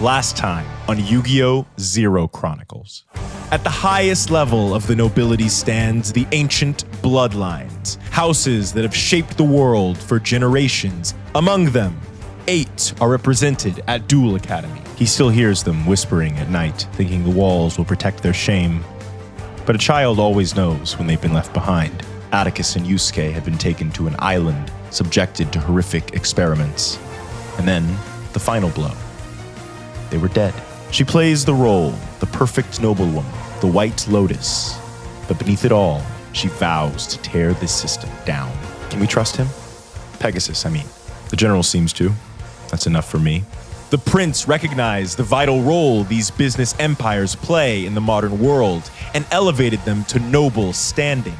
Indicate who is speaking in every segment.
Speaker 1: last time on Yu-Gi-Oh! Zero Chronicles. At the highest level of the nobility stands the ancient bloodlines, houses that have shaped the world for generations. Among them, 8 are represented at Duel Academy. He still hears them whispering at night, thinking the walls will protect their shame. But a child always knows when they've been left behind. Atticus and Yusuke had been taken to an island, subjected to horrific experiments. And then, the final blow. They were dead. She plays the role, the perfect noblewoman, the White Lotus. But beneath it all, she vows to tear this system down. Can we trust him? Pegasus, I mean. The general seems to. That's enough for me. The prince recognized the vital role these business empires play in the modern world and elevated them to noble standing.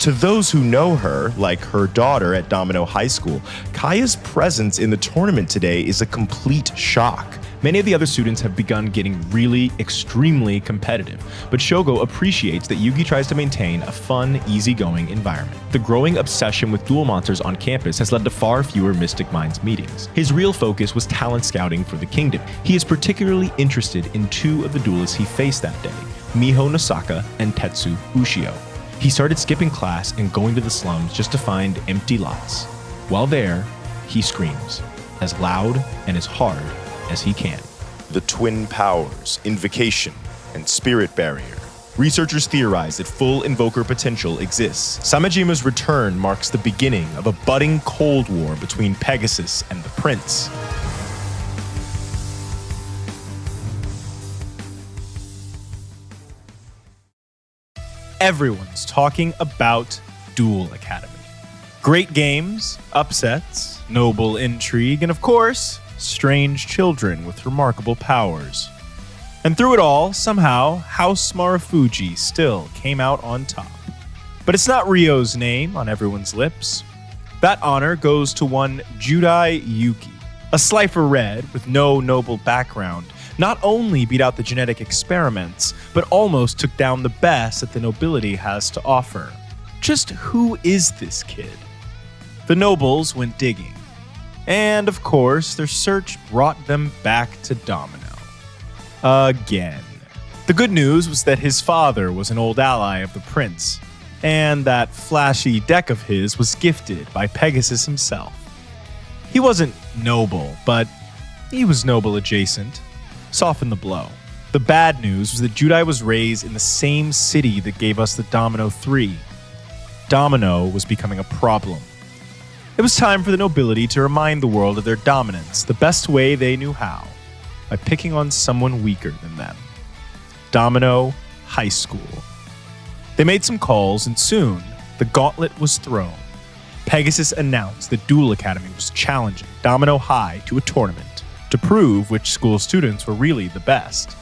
Speaker 1: To those who know her, like her daughter at Domino High School, Kaya's presence in the tournament today is a complete shock. Many of the other students have begun getting really extremely competitive, but Shougo appreciates that Yugi tries to maintain a fun, easygoing environment. The growing obsession with duel monsters on campus has led to far fewer Mystic Minds meetings. His real focus was talent scouting for the kingdom. He is particularly interested in 2 of the duelists he faced that day, Miho Nosaka and Tetsu Ushio. He started skipping class and going to the slums just to find empty lots. While there, he screams, as loud and as hard as he can. The twin powers, Invocation and Spirit Barrier. Researchers theorize that full invoker potential exists. Samajima's return marks the beginning of a budding Cold War between Pegasus and the Prince. Everyone's talking about Duel Academy. Great games, upsets, noble intrigue, and of course, strange children with remarkable powers. And through it all, somehow, House Marufuji still came out on top. But it's not Ryo's name on everyone's lips. That honor goes to one Judai Yuki, a Slifer Red with no noble background. Not only beat out the genetic experiments, but almost took down the best that the nobility has to offer. Just who is this kid? The nobles went digging. And of course, their search brought them back to Domino. Again. The good news was that his father was an old ally of the prince, and that flashy deck of his was gifted by Pegasus himself. He wasn't noble, but he was noble adjacent. Soften the blow. The bad news was that Judai was raised in the same city that gave us the Domino 3. Domino was becoming a problem. It was time for the nobility to remind the world of their dominance the best way they knew how, by picking on someone weaker than them. Domino High School. They made some calls, and soon, the gauntlet was thrown. Pegasus announced that Duel Academy was challenging Domino High to a tournament to prove which school students were really the best.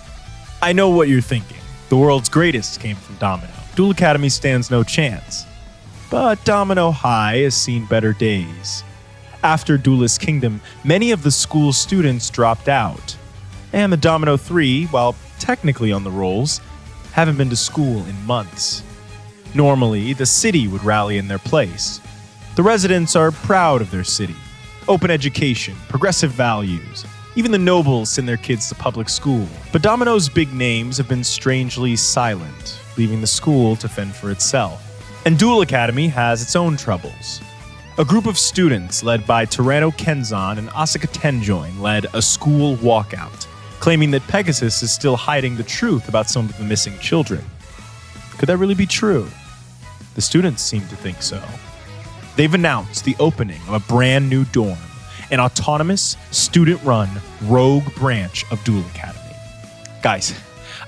Speaker 1: I know what you're thinking. The world's greatest came from Domino. Duel Academy stands no chance. But Domino High has seen better days. After Duelist Kingdom, many of the school's students dropped out. And the Domino 3, while technically on the rolls, haven't been to school in months. Normally, the city would rally in their place. The residents are proud of their city. Open education, progressive values. Even the nobles send their kids to public school. But Domino's big names have been strangely silent, leaving the school to fend for itself. And Duel Academy has its own troubles. A group of students led by Tyranno Kenzan and Asuka Tenjoin led a school walkout, claiming that Pegasus is still hiding the truth about some of the missing children. Could that really be true? The students seem to think so. They've announced the opening of a brand new dorm, an autonomous, student-run, rogue branch of Duel Academy. Guys,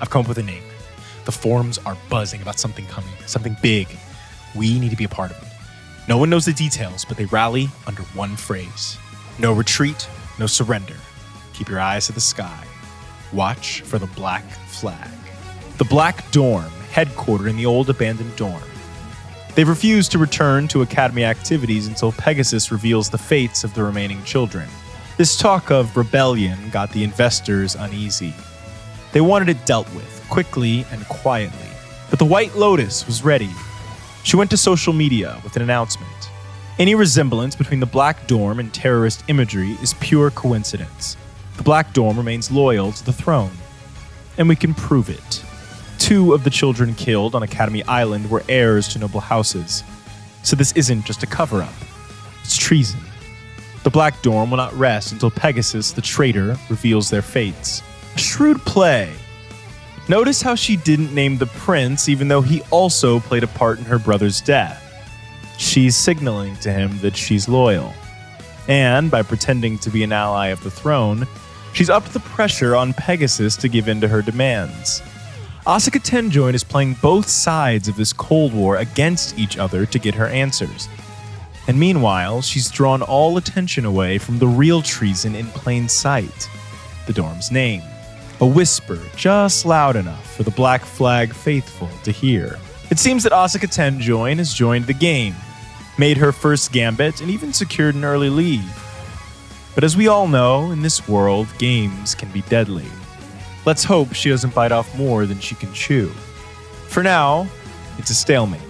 Speaker 1: I've come up with a name. The forums are buzzing about something coming, something big. We need to be a part of it. No one knows the details, but they rally under one phrase. No retreat, no surrender. Keep your eyes to the sky. Watch for the black flag. The Black Dorm, headquartered in the old abandoned dorm. They've refused to return to academy activities until Pegasus reveals the fates of the remaining children. This talk of rebellion got the investors uneasy. They wanted it dealt with, quickly and quietly. But the White Lotus was ready. She went to social media with an announcement. Any resemblance between the Black Dorm and terrorist imagery is pure coincidence. The Black Dorm remains loyal to the throne, and we can prove it. 2 of the children killed on Academy Island were heirs to noble houses, so this isn't just a cover-up. It's treason. The Black Dorm will not rest until Pegasus, the traitor, reveals their fates. A shrewd play. Notice how she didn't name the prince even though he also played a part in her brother's death. She's signaling to him that she's loyal. And by pretending to be an ally of the throne, she's upped the pressure on Pegasus to give in to her demands. Asuka Tenjoin is playing both sides of this Cold War against each other to get her answers. And meanwhile, she's drawn all attention away from the real treason in plain sight, the dorm's name. A whisper just loud enough for the Black Flag faithful to hear. It seems that Asuka Tenjoin has joined the game, made her first gambit, and even secured an early lead. But as we all know, in this world, games can be deadly. Let's hope she doesn't bite off more than she can chew. For now, it's a stalemate.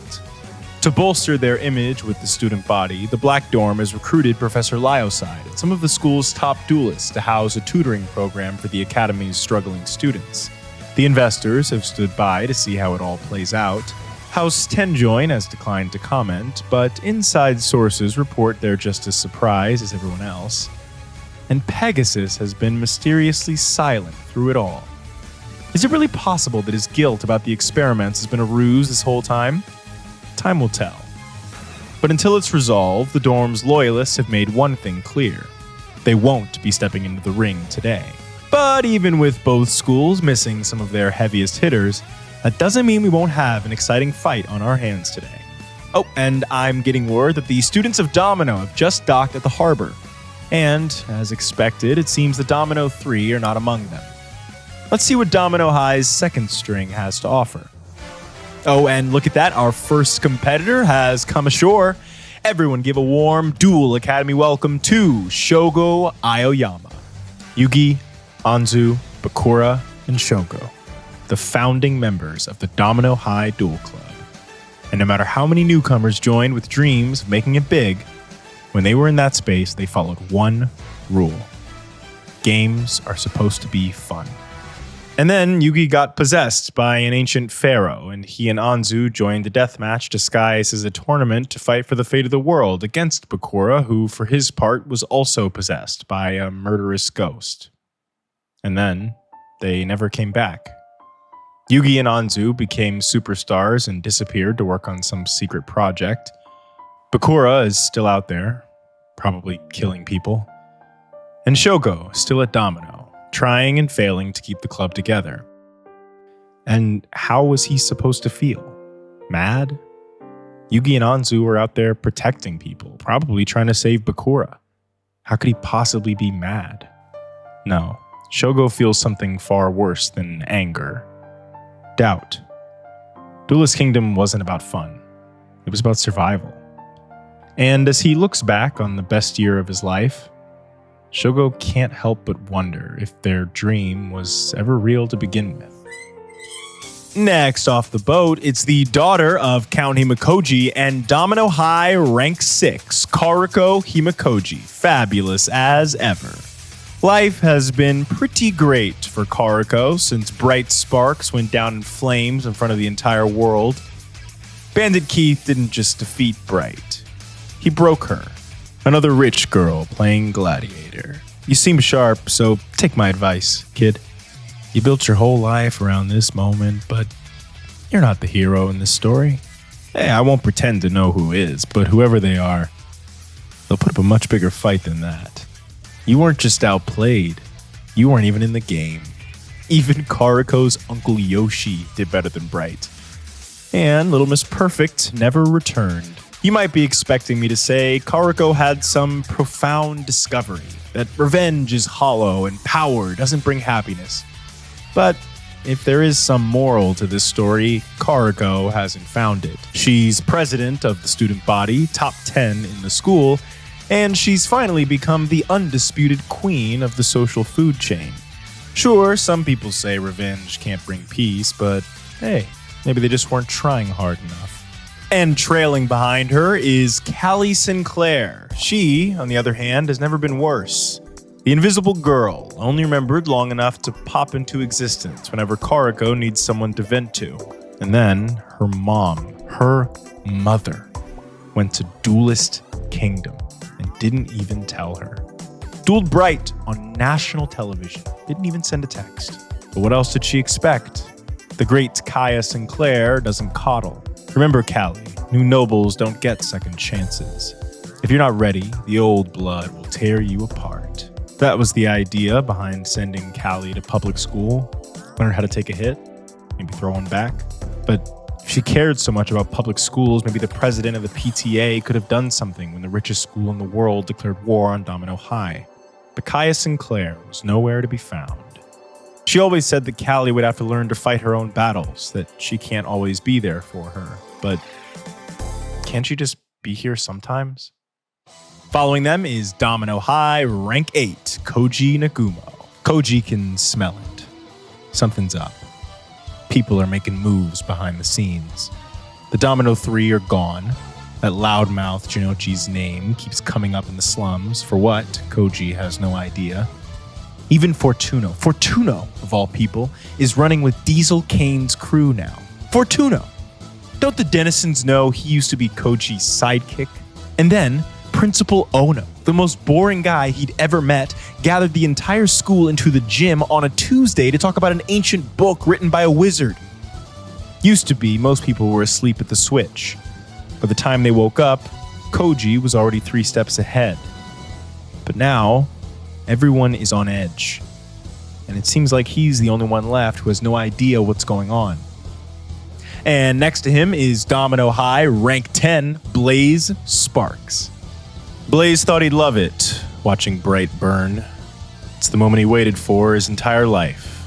Speaker 1: To bolster their image with the student body, the Black Dorm has recruited Professor Lyoside and some of the school's top duelists to house a tutoring program for the academy's struggling students. The investors have stood by to see how it all plays out. House Tenjoin has declined to comment, but inside sources report they're just as surprised as everyone else. And Pegasus has been mysteriously silent through it all. Is it really possible that his guilt about the experiments has been a ruse this whole time? Time will tell. But until it's resolved, the dorm's loyalists have made one thing clear. They won't be stepping into the ring today. But even with both schools missing some of their heaviest hitters, that doesn't mean we won't have an exciting fight on our hands today. Oh, and I'm getting word that the students of Domino have just docked at the harbor. And, as expected, it seems the Domino 3 are not among them. Let's see what Domino High's second string has to offer. Oh, and look at that, our first competitor has come ashore. Everyone give a warm Duel Academy welcome to Shougo Aoyama. Yugi, Anzu, Bakura, and Shougo, the founding members of the Domino High Duel Club. And no matter how many newcomers joined with dreams of making it big, when they were in that space, they followed one rule. Games are supposed to be fun. And then Yugi got possessed by an ancient pharaoh, and he and Anzu joined a deathmatch disguised as a tournament to fight for the fate of the world against Bakura, who for his part was also possessed by a murderous ghost. And then they never came back. Yugi and Anzu became superstars and disappeared to work on some secret project. Bakura is still out there, probably killing people. And Shougo is still at Domino, trying and failing to keep the club together. And how was he supposed to feel? Mad? Yugi and Anzu were out there protecting people, probably trying to save Bakura. How could he possibly be mad? No, Shougo feels something far worse than anger. Doubt. Duelist Kingdom wasn't about fun. It was about survival. And as he looks back on the best year of his life, Shougo can't help but wonder if their dream was ever real to begin with. Next off the boat, it's the daughter of Count Himekoji and Domino High Rank 6, Kaoruko Himekoji, fabulous as ever. Life has been pretty great for Kaoruko since Bright Sparks went down in flames in front of the entire world. Bandit Keith didn't just defeat Bright. He broke her. Another rich girl playing gladiator. You seem sharp, so take my advice, kid. You built your whole life around this moment, but you're not the hero in this story. Hey, I won't pretend to know who is, but whoever they are, they'll put up a much bigger fight than that. You weren't just outplayed. You weren't even in the game. Even Kaoruko's Uncle Yoshi did better than Bright. And Little Miss Perfect never returned. You might be expecting me to say Kaoruko had some profound discovery, that revenge is hollow and power doesn't bring happiness. But if there is some moral to this story, Kaoruko hasn't found it. She's president of the student body, top 10 in the school, and she's finally become the undisputed queen of the social food chain. Sure, some people say revenge can't bring peace, but hey, maybe they just weren't trying hard enough. And trailing behind her is Cali Sinclair. She, on the other hand, has never been worse. The invisible girl, only remembered long enough to pop into existence whenever Kaoruko needs someone to vent to. And then her mother, went to Duelist Kingdom and didn't even tell her. Dueled Bright on national television, didn't even send a text. But what else did she expect? The great Cali Sinclair doesn't coddle. Remember, Cali, new nobles don't get second chances. If you're not ready, the old blood will tear you apart. That was the idea behind sending Cali to public school. Learn how to take a hit, maybe throw one back. But if she cared so much about public schools, maybe the president of the PTA could have done something when the richest school in the world declared war on Domino High. But Cali Sinclair was nowhere to be found. She always said that Cali would have to learn to fight her own battles, that she can't always be there for her. But can't she just be here sometimes? Following them is Domino High, Rank 8, Koji Nagumo. Koji can smell it. Something's up. People are making moves behind the scenes. The Domino 3 are gone. That loudmouth Jinochi's name keeps coming up in the slums. For what? Koji has no idea. Even Fortuno, of all people, is running with Diesel Kane's crew now. Fortuno! Don't the denizens know he used to be Koji's sidekick? And then, Principal Ono, the most boring guy he'd ever met, gathered the entire school into the gym on a Tuesday to talk about an ancient book written by a wizard. Used to be, most people were asleep at the switch. By the time they woke up, Koji was already 3 steps ahead. But now, everyone is on edge. And it seems like he's the only one left who has no idea what's going on. And next to him is Domino High, Rank 10, Blaze Sparks. Blaze thought he'd love it, watching Bright burn. It's the moment he waited for his entire life.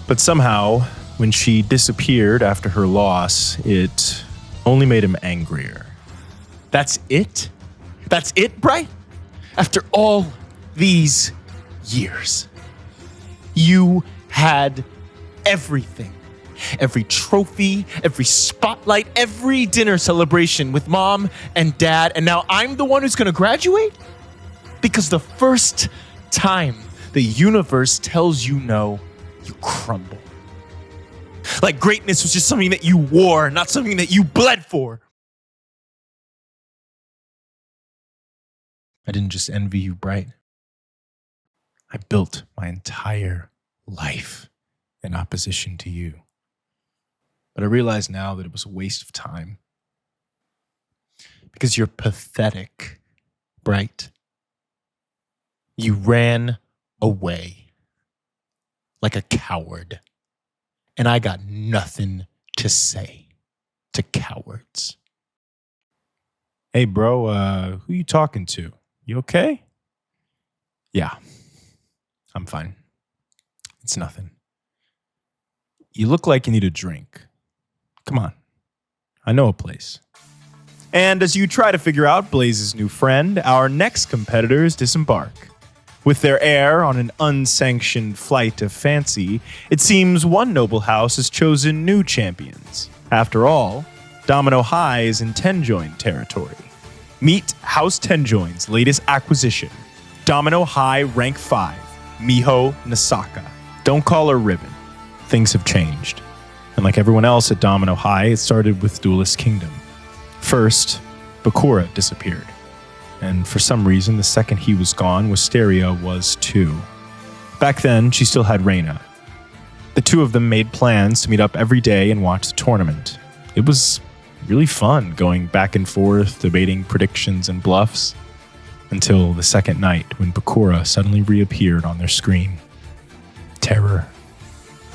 Speaker 1: But somehow, when she disappeared after her loss, it only made him angrier. That's it? That's it, Bright? After all these years, you had everything. Every trophy, every spotlight, every dinner celebration with mom and dad, and now I'm the one who's gonna graduate? Because the first time the universe tells you no, you crumble. Like greatness was just something that you wore, not something that you bled for. I didn't just envy you, Bright. I built my entire life in opposition to you. But I realize now that it was a waste of time. Because you're pathetic, Bright. You ran away like a coward. And I got nothing to say to cowards. Hey, bro, who you talking to? You okay? Yeah, I'm fine. It's nothing. You look like you need a drink. Come on. I know a place. And as you try to figure out Blaze's new friend, our next competitors disembark. With their heir on an unsanctioned flight of fancy, it seems one noble house has chosen new champions. After all, Domino High is in Tenjoin territory. Meet House Tenjoin's latest acquisition, Domino High Rank 5, Miho Nosaka. Don't call her Ribbon. Things have changed. And like everyone else at Domino High, it started with Duelist Kingdom. First, Bakura disappeared. And for some reason, the second he was gone, Wisteria was too. Back then, she still had Reyna. The two of them made plans to meet up every day and watch the tournament. It was really fun going back and forth, debating predictions and bluffs, until the second night when Bakura suddenly reappeared on their screen. Terror.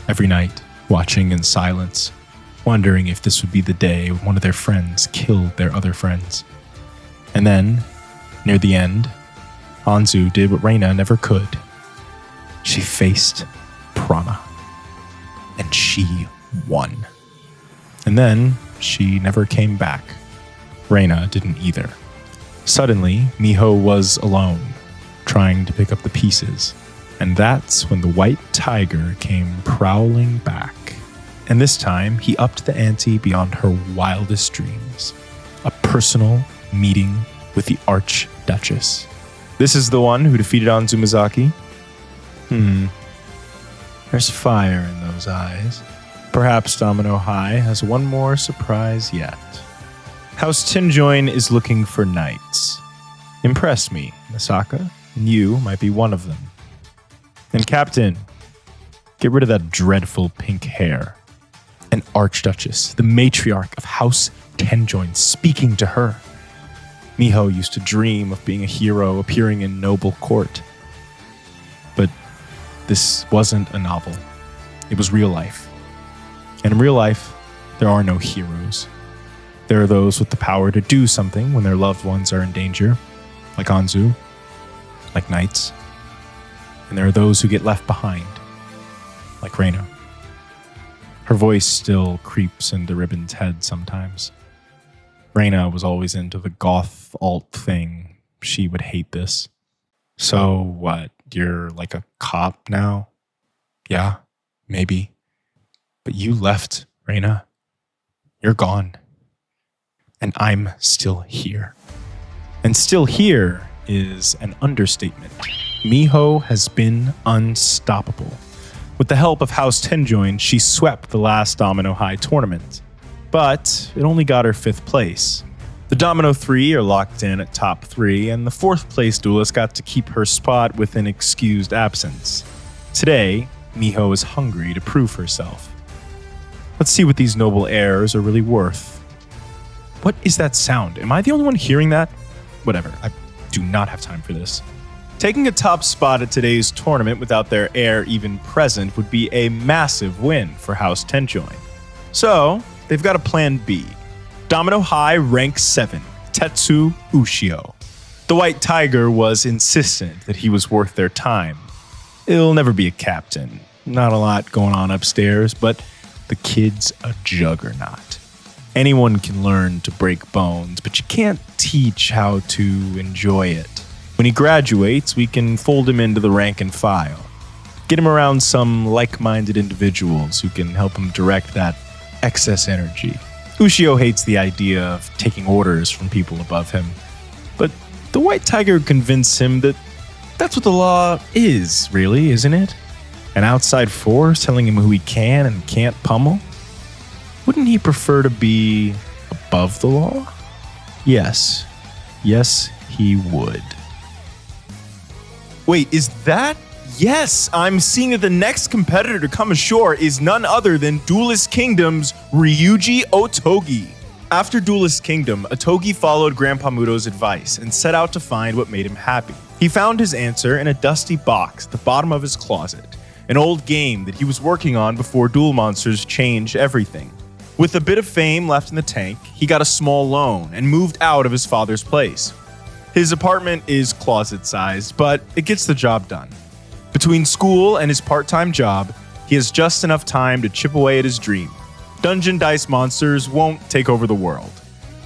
Speaker 1: Every night, watching in silence, wondering if this would be the day one of their friends killed their other friends. And then, near the end, Anzu did what Reyna never could. She faced Prana. And she won. And then, she never came back. Reyna didn't either. Suddenly, Miho was alone, trying to pick up the pieces. And that's when the white tiger came prowling back. And this time, he upped the ante beyond her wildest dreams. A personal meeting with the Archduchess. This is the one who defeated Onzumazaki? There's fire in those eyes. Perhaps Domino High has one more surprise yet. House Tenjoin is looking for knights. Impress me, Nosaka, and you might be one of them. And Captain, get rid of that dreadful pink hair. An Archduchess, the matriarch of House Tenjoin, speaking to her. Miho used to dream of being a hero appearing in noble court. But this wasn't a novel. It was real life. And in real life, there are no heroes. There are those with the power to do something when their loved ones are in danger, like Anzu, like knights. And there are those who get left behind, like Reyna. Her voice still creeps into Ribbon's head sometimes. Reyna was always into the goth alt thing. She would hate this. So what, you're like a cop now? Yeah, maybe. But you left, Reyna. You're gone. And I'm still here. And still here is an understatement. Miho has been unstoppable. With the help of House Tenjoin, she swept the last Domino High tournament. But it only got her 5th place. The Domino 3 are locked in at top 3, and the 4th place duelist got to keep her spot with an excused absence. Today, Miho is hungry to prove herself. Let's see what these noble airs are really worth. What is that sound? Am I the only one hearing that? Whatever, I do not have time for this. Taking a top spot at today's tournament without their heir even present would be a massive win for House Tenjoin. So, they've got a plan B. Domino High rank 7, Tetsu Ushio. The White Tiger was insistent that he was worth their time. He'll never be a captain. Not a lot going on upstairs, but the kid's a juggernaut. Anyone can learn to break bones, but you can't teach how to enjoy it. When he graduates, we can fold him into the rank and file. Get him around some like-minded individuals who can help him direct that excess energy. Ushio hates the idea of taking orders from people above him, but the White Tiger convinced him that that's what the law is, really, isn't it? An outside force telling him who he can and can't pummel? Wouldn't he prefer to be above the law? Yes. Yes, he would. Wait, is that? Yes, I'm seeing that the next competitor to come ashore is none other than Duelist Kingdom's Ryuji Otogi. After Duelist Kingdom, Otogi followed Grandpa Muto's advice and set out to find what made him happy. He found his answer in a dusty box at the bottom of his closet, an old game that he was working on before Duel Monsters changed everything. With a bit of fame left in the tank, he got a small loan and moved out of his father's place. His apartment is closet-sized, but it gets the job done. Between school and his part-time job, he has just enough time to chip away at his dream. Dungeon dice monsters won't take over the world.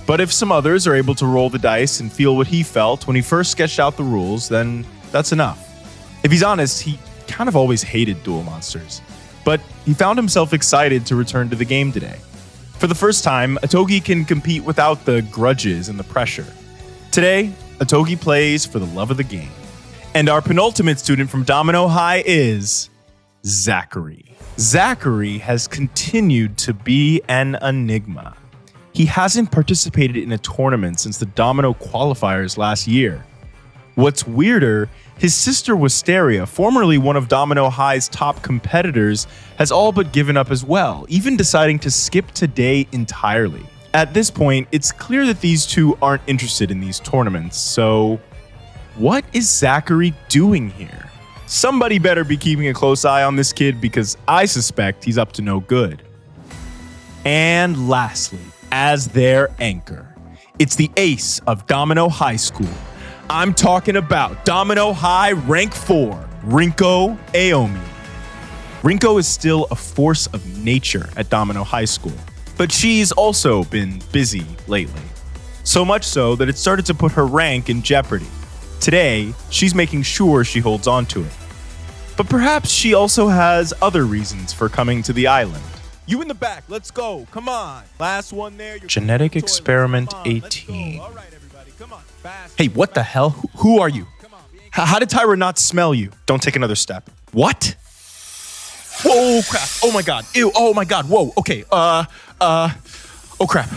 Speaker 1: But if some others are able to roll the dice and feel what he felt when he first sketched out the rules, then that's enough. If he's honest, he kind of always hated Duel Monsters. But he found himself excited to return to the game today. For the first time, Otogi can compete without the grudges and the pressure. Today, Otogi plays for the love of the game. And our penultimate student from Domino High is Zachary. Zachary has continued to be an enigma. He hasn't participated in a tournament since the Domino qualifiers last year. What's weirder, his sister Wisteria, formerly one of Domino High's top competitors, has all but given up as well, even deciding to skip today entirely. At this point, it's clear that these two aren't interested in these tournaments, so what is Zachary doing here? Somebody better be keeping a close eye on this kid because I suspect he's up to no good. And lastly, as their anchor, it's the ace of Domino High School. I'm talking about Domino High Rank 4, Rinko Aomi. Rinko is still a force of nature at Domino High School, but she's also been busy lately. So much so that it started to put her rank in jeopardy. Today, she's making sure she holds on to it. But perhaps she also has other reasons for coming to the island. You in the back, let's go, come on. Last one there. Genetic Experiment 18. Hey, what the hell? Who are you? How did Tyra not smell you? Don't take another step. What? Whoa, crap. Oh my God. Ew. Oh my God. Whoa. Okay. Oh crap.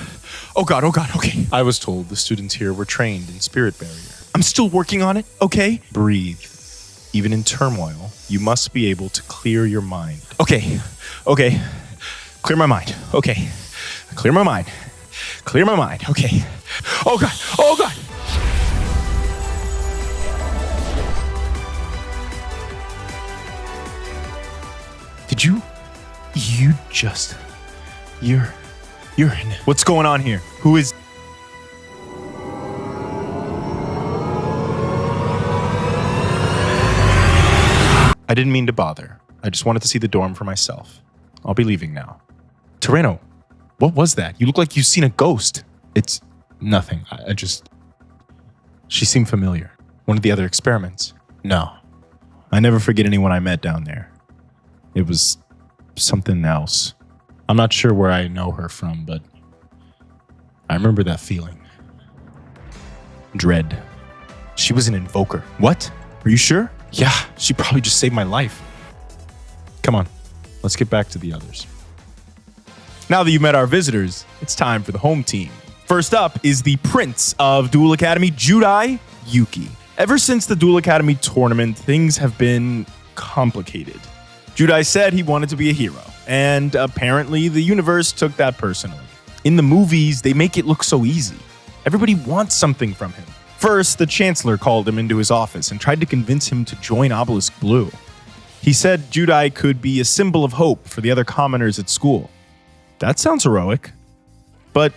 Speaker 1: Oh God. Okay. I was told the students here were trained in spirit barrier. I'm still working on it. Okay. Breathe. Even in turmoil, you must be able to clear your mind. Okay. Clear my mind. Okay. Clear my mind. Okay. Oh God. Did you just, you're in. What's going on here? Who is? I didn't mean to bother. I just wanted to see the dorm for myself. I'll be leaving now. Terreno, what was that? You look like you've seen a ghost. It's nothing. She seemed familiar. One of the other experiments. No. I never forget anyone I met down there. It was something else. I'm not sure where I know her from, but I remember that feeling. Dread. She was an invoker. What? Are you sure? Yeah, she probably just saved my life. Come on, let's get back to the others. Now that you've met our visitors, it's time for the home team. First up is the Prince of Duel Academy, Judai Yuki. Ever since the Duel Academy tournament, things have been complicated. Judai said he wanted to be a hero, and apparently the universe took that personally. In the movies, they make it look so easy. Everybody wants something from him. First, the Chancellor called him into his office and tried to convince him to join Obelisk Blue. He said Judai could be a symbol of hope for the other commoners at school. That sounds heroic. But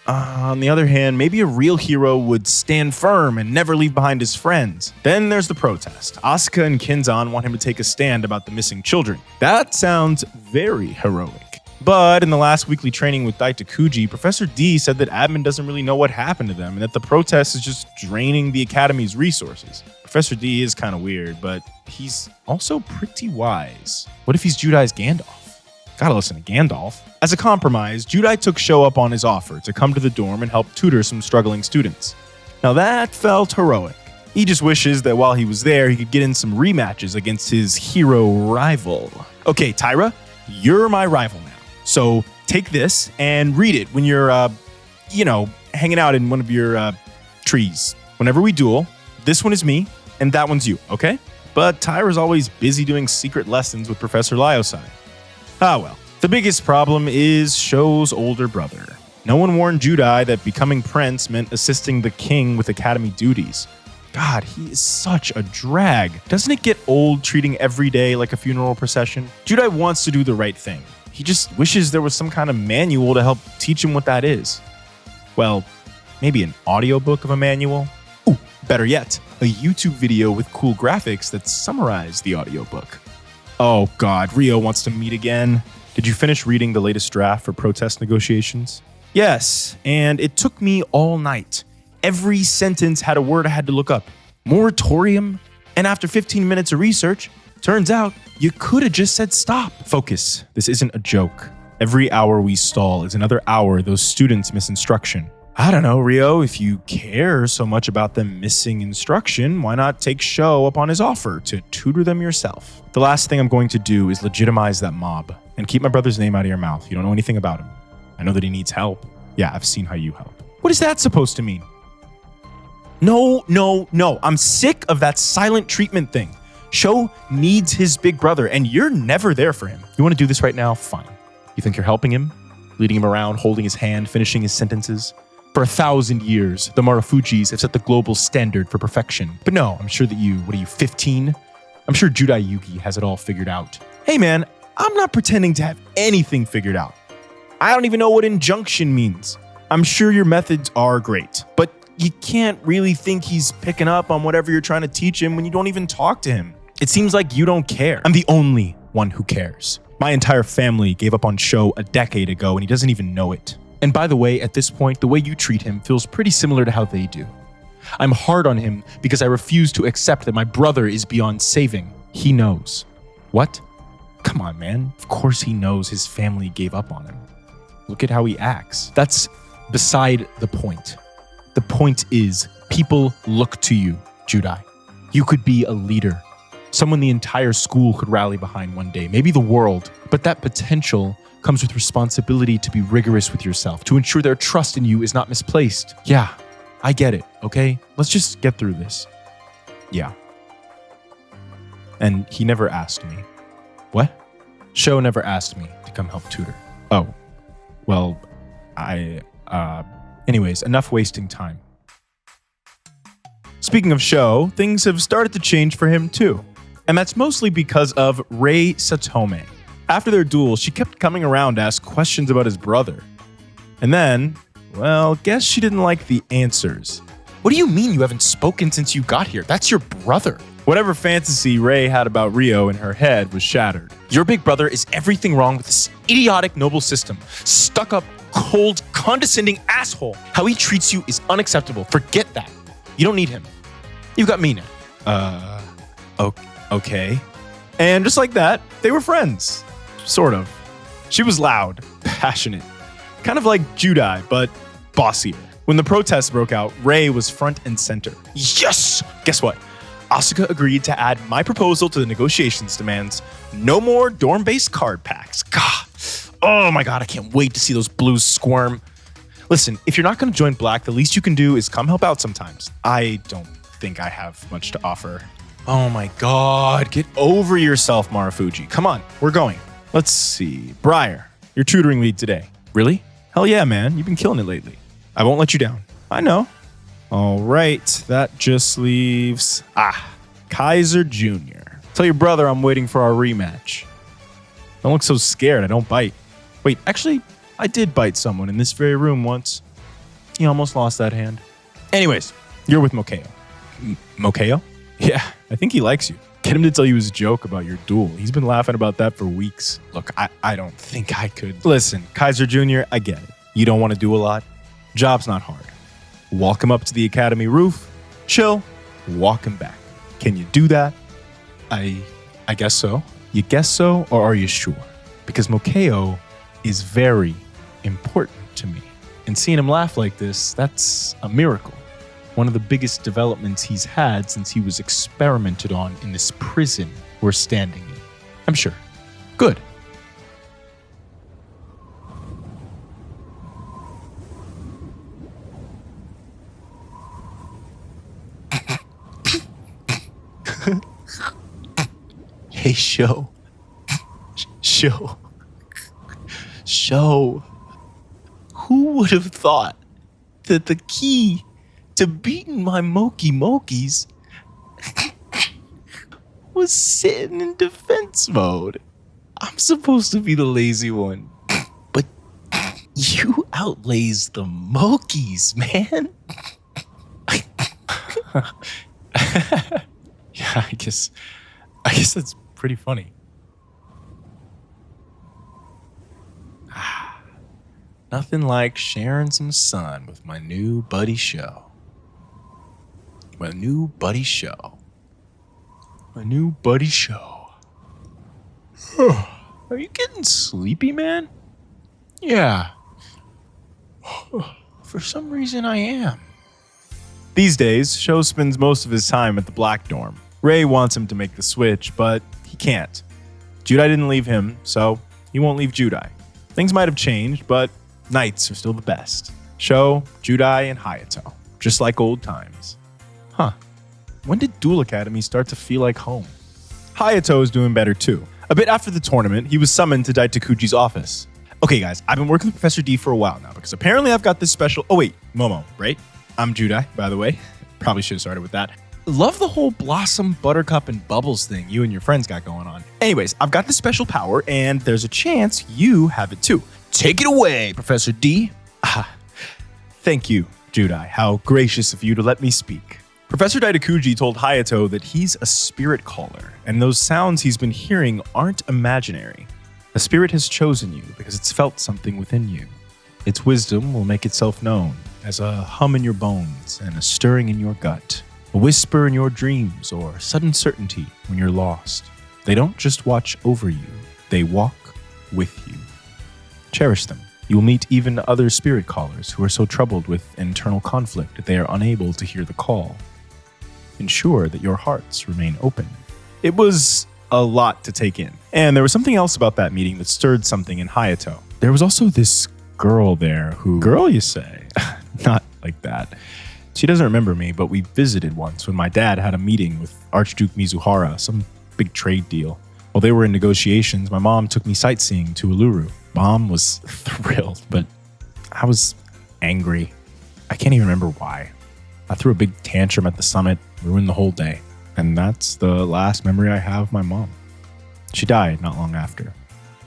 Speaker 1: on the other hand, maybe a real hero would stand firm and never leave behind his friends. Then there's the protest. Asuka and Kinzan want him to take a stand about the missing children. That sounds very heroic. But in the last weekly training with Daitakuji, Professor D said that admin doesn't really know what happened to them and that the protest is just draining the Academy's resources. Professor D is kind of weird, but he's also pretty wise. What if he's Judai's Gandalf? Gotta listen to Gandalf. As a compromise, Judai took Sho up on his offer to come to the dorm and help tutor some struggling students. Now that felt heroic. He just wishes that while he was there, he could get in some rematches against his hero rival. Okay, Tyra, you're my rival now. So take this and read it when you're, hanging out in one of your trees. Whenever we duel, this one is me and that one's you, okay? But Tyra's always busy doing secret lessons with Professor Lyosai. Ah, well. The biggest problem is Sho's older brother. No one warned Judai that becoming prince meant assisting the king with academy duties. God, he is such a drag. Doesn't it get old treating every day like a funeral procession? Judai wants to do the right thing. He just wishes there was some kind of manual to help teach him what that is. Well, maybe an audiobook of a manual? Ooh, better yet, a YouTube video with cool graphics that summarize the audiobook. Oh God, Rio wants to meet again. Did you finish reading the latest draft for protest negotiations? Yes, and it took me all night. Every sentence had a word I had to look up. Moratorium? And after 15 minutes of research, turns out you could have just said stop. Focus. This isn't a joke. Every hour we stall is another hour those students miss instruction. I don't know, Rio, if you care so much about them missing instruction, why not take Sho up on his offer to tutor them yourself? The last thing I'm going to do is legitimize that mob and keep my brother's name out of your mouth. You don't know anything about him. I know that he needs help. Yeah, I've seen how you help. What is that supposed to mean? No. I'm sick of that silent treatment thing. Sho needs his big brother, and you're never there for him. You want to do this right now? Fine. You think you're helping him? Leading him around, holding his hand, finishing his sentences? For 1,000 years, the Marufujis have set the global standard for perfection. But no, I'm sure that you, 15? I'm sure Judai Yuki has it all figured out. Hey man, I'm not pretending to have anything figured out. I don't even know what injunction means. I'm sure your methods are great, but you can't really think he's picking up on whatever you're trying to teach him when you don't even talk to him. It seems like you don't care. I'm the only one who cares. My entire family gave up on Sho a decade ago and he doesn't even know it. And by the way, at this point, the way you treat him feels pretty similar to how they do. I'm hard on him because I refuse to accept that my brother is beyond saving. He knows. What? Come on, man. Of course he knows his family gave up on him. Look at how he acts. That's beside the point. The point is, people look to you, Judai. You could be a leader. Someone the entire school could rally behind one day, maybe the world. But that potential comes with responsibility to be rigorous with yourself, to ensure their trust in you is not misplaced. Yeah, I get it, okay? Let's just get through this. Yeah. And he never asked me. What? Sho never asked me to come help tutor. Oh, well, anyways, enough wasting time. Speaking of Sho, things have started to change for him too. And that's mostly because of Rei Satome. After their duel, she kept coming around to ask questions about his brother. And then, well, guess she didn't like the answers. What do you mean you haven't spoken since you got here? That's your brother. Whatever fantasy Rei had about Ryo in her head was shattered. Your big brother is everything wrong with this idiotic noble system. Stuck up, cold, condescending asshole. How he treats you is unacceptable. Forget that. You don't need him. You've got me now. Okay. And just like that, they were friends. Sort of. She was loud, passionate, kind of like Judai, but bossier. When the protests broke out, Rei was front and center. Yes! Guess what? Asuka agreed to add my proposal to the negotiations demands. No more dorm-based card packs. God. Oh my God, I can't wait to see those blues squirm. Listen, if you're not going to join Black, the least you can do is come help out sometimes. I don't think I have much to offer. Oh my God, get over yourself, Marufuji. Come on, we're going. Let's see. Briar, you're tutoring lead today. Really? Hell yeah, man. You've been killing it lately. I won't let you down. I know. All right, that just leaves... Kaiser Jr. Tell your brother I'm waiting for our rematch. Don't look so scared. I don't bite. Wait, actually, I did bite someone in this very room once. He almost lost that hand. Anyways, you're with Mokeo. Mokeo? Yeah, I think he likes you. Get him to tell you his joke about your duel. He's been laughing about that for weeks. Look, I don't think I could. Listen, Kaiser Jr., I get it. You don't want to do a lot. Job's not hard. Walk him up to the academy roof, chill, walk him back. Can you do that? I guess so. You guess so, or are you sure? Because Mokeo is very important to me. And seeing him laugh like this, that's a miracle. One of the biggest developments he's had since he was experimented on in this prison we're standing in. I'm sure. Good. Hey, Sho. Who would have thought that the key to beating my Mokis was sitting in defense mode? I'm supposed to be the lazy one, but you outlays the Mokis, man. Yeah, I guess that's pretty funny. Nothing like sharing some sun with my new buddy Sho. My new buddy Sho. Are you getting sleepy, man? Yeah. For some reason I am. These days, Sho spends most of his time at the Black Dorm. Rei wants him to make the switch, but he can't. Judai didn't leave him, so he won't leave Judai. Things might have changed, but nights are still the best. Sho, Judai, and Hayato. Just like old times. Huh. When did Duel Academy start to feel like home? Hayato is doing better too. A bit after the tournament, he was summoned to Daitakuji's office. Okay guys, I've been working with Professor D for a while now because apparently I've got this special... Oh wait, Momo, right? I'm Judai, by the way. Probably should have started with that. Love the whole Blossom, Buttercup, and Bubbles thing you and your friends got going on. Anyways, I've got this special power, and there's a chance you have it too. Take it away, Professor D. Thank you, Judai. How gracious of you to let me speak. Professor Daitakuji told Hayato that he's a spirit caller, and those sounds he's been hearing aren't imaginary. A spirit has chosen you because it's felt something within you. Its wisdom will make itself known as a hum in your bones and a stirring in your gut. A whisper in your dreams or sudden certainty when you're lost. They don't just watch over you, they walk with you. Cherish them. You will meet even other spirit callers who are so troubled with internal conflict that they are unable to hear the call. ensure that your hearts remain open. It was a lot to take in. And there was something else about that meeting that stirred something in Hayato. There was also this girl there who... Girl, you say? Not like that. She doesn't remember me, but we visited once when my dad had a meeting with Archduke Mizuhara, some big trade deal. While they were in negotiations, my mom took me sightseeing to Uluru. Mom was thrilled, but I was angry. I can't even remember why. I threw a big tantrum at the summit, ruined the whole day. And that's the last memory I have of my mom. She died not long after.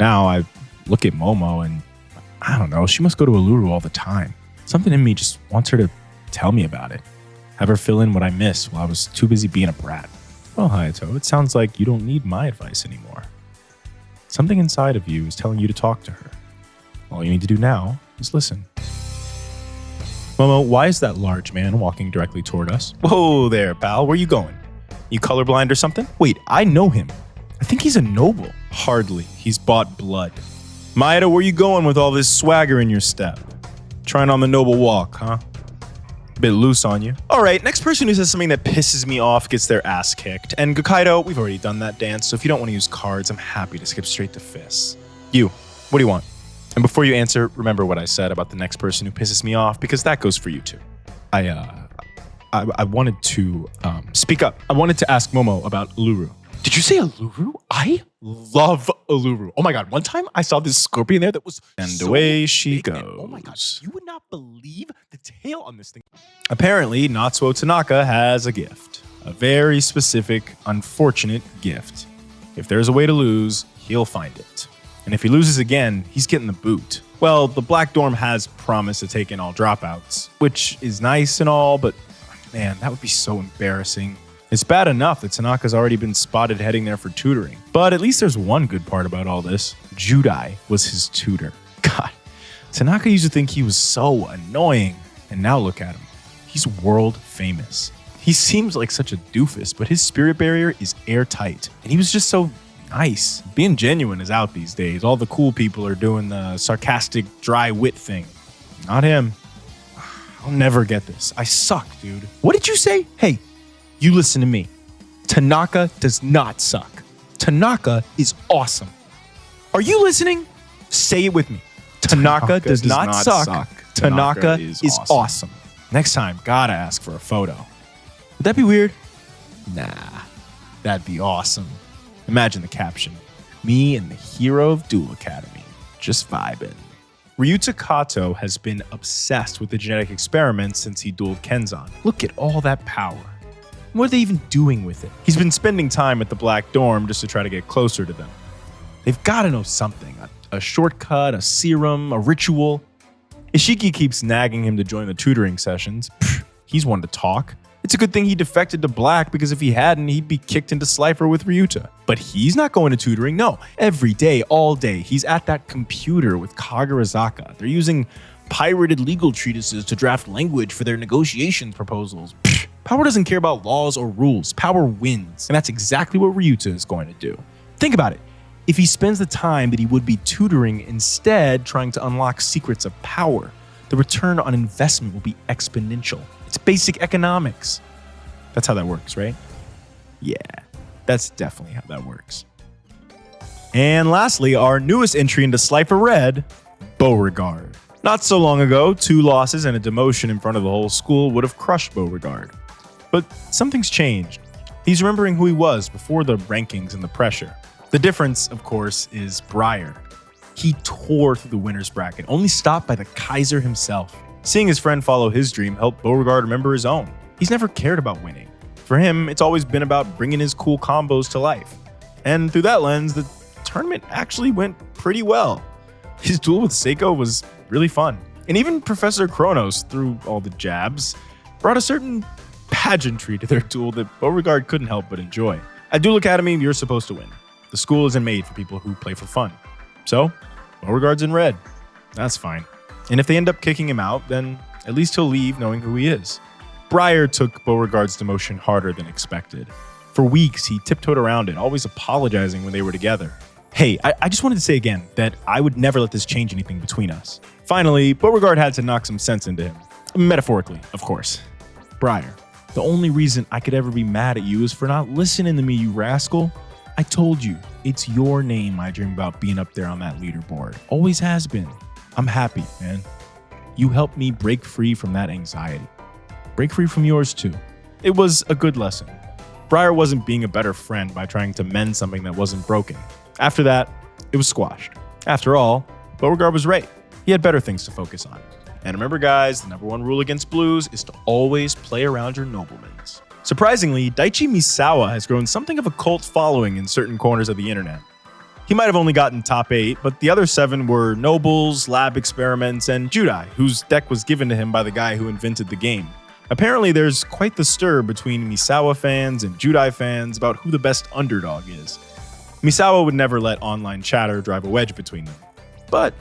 Speaker 1: Now I look at Momo and I don't know, she must go to Uluru all the time. Something in me just wants her to tell me about it. Have her fill in what I missed while I was too busy being a brat. Well, Hayato, it sounds like you don't need my advice anymore. Something inside of you is telling you to talk to her. All you need to do now is listen. Momo, why is that large man walking directly toward us? Whoa there, pal. Where you going? You colorblind or something? Wait, I know him. I think he's a noble. Hardly. He's bought blood. Maeda, where you going with all this swagger in your step? Trying on the noble walk, huh? Bit loose on you. All right, next person who says something that pisses me off gets their ass kicked. And Gokaido, we've already done that dance, so if you don't want to use cards, I'm happy to skip straight to fists. You, what do you want? And before you answer, remember what I said about the next person who pisses me off, because that goes for you too. I wanted to speak up. I wanted to ask Momo about Uluru. Did you say Uluru? I love Uluru. Oh my God, one time I saw this scorpion there that was so away she goes. Man. Oh my God, you would not believe the tail on this thing. Apparently, Natsuo Tanaka has a gift. A very specific, unfortunate gift. If there's a way to lose, he'll find it. And if he loses again, he's getting the boot. Well, the Black Dorm has promised to take in all dropouts, which is nice and all, but man, that would be so embarrassing. It's bad enough that Tanaka's already been spotted heading there for tutoring. But at least there's one good part about all this. Judai was his tutor. God, Tanaka used to think he was so annoying. And now look at him. He's world famous. He seems like such a doofus, but his spirit barrier is airtight. And he was just so nice. Being genuine is out these days. All the cool people are doing the sarcastic, dry wit thing. Not him. I'll never get this. I suck, dude. What did you say? Hey, you listen to me. Tanaka does not suck. Tanaka is awesome. Are you listening? Say it with me. Tanaka does not suck. Tanaka is awesome. Next time, gotta ask for a photo. Would that be weird? Nah, that'd be awesome. Imagine the caption. Me and the hero of Duel Academy. Just vibing. Ryouta Katou has been obsessed with the genetic experiments since he dueled Kenzan. Look at all that power. What are they even doing with it? He's been spending time at the Black Dorm just to try to get closer to them. They've got to know something. A shortcut, a serum, a ritual. Ishiki keeps nagging him to join the tutoring sessions. He's one to talk. It's a good thing he defected to Black, because if he hadn't, he'd be kicked into Slifer with Ryuta. But he's not going to tutoring, no. Every day, all day, he's at that computer with Kagurazaka. They're using pirated legal treatises to draft language for their negotiation proposals. Power doesn't care about laws or rules. Power wins. And that's exactly what Ryuta is going to do. Think about it. If he spends the time that he would be tutoring instead trying to unlock secrets of power, the return on investment will be exponential. It's basic economics. That's how that works, right? Yeah, that's definitely how that works. And lastly, our newest entry into Slifer Red, Beauregard. Not so long ago, 2 losses and a demotion in front of the whole school would have crushed Beauregard. But something's changed. He's remembering who he was before the rankings and the pressure. The difference, of course, is Briar. He tore through the winner's bracket, only stopped by the Kaiser himself. Seeing his friend follow his dream helped Beauregard remember his own. He's never cared about winning. For him, it's always been about bringing his cool combos to life. And through that lens, the tournament actually went pretty well. His duel with Seiko was really fun. And even Professor Kronos, through all the jabs, brought a certain pageantry to their duel that Beauregard couldn't help but enjoy. At Duel Academy, you're supposed to win. The school isn't made for people who play for fun. So, Beauregard's in red. That's fine. And if they end up kicking him out, then at least he'll leave knowing who he is. Briar took Beauregard's demotion harder than expected. For weeks, he tiptoed around it, always apologizing when they were together. Hey, I just wanted to say again that I would never let this change anything between us. Finally, Beauregard had to knock some sense into him. Metaphorically, of course. Briar, The only reason I could ever be mad at you is for not listening to me, you rascal. I told you, it's your name I dream about being up there on that leaderboard. Always has been. I'm happy, man. You helped me break free from that anxiety. Break free from yours too. It was a good lesson. Briar wasn't being a better friend by trying to mend something that wasn't broken. After that, it was squashed. After all, Beauregard was right. He had better things to focus on. And remember, guys, the #1 rule against blues is to always play around your noblemans. Surprisingly, Daichi Misawa has grown something of a cult following in certain corners of the internet. He might have only gotten top 8, but the other 7 were nobles, lab experiments, and Judai, whose deck was given to him by the guy who invented the game. Apparently, there's quite the stir between Misawa fans and Judai fans about who the best underdog is. Misawa would never let online chatter drive a wedge between them. But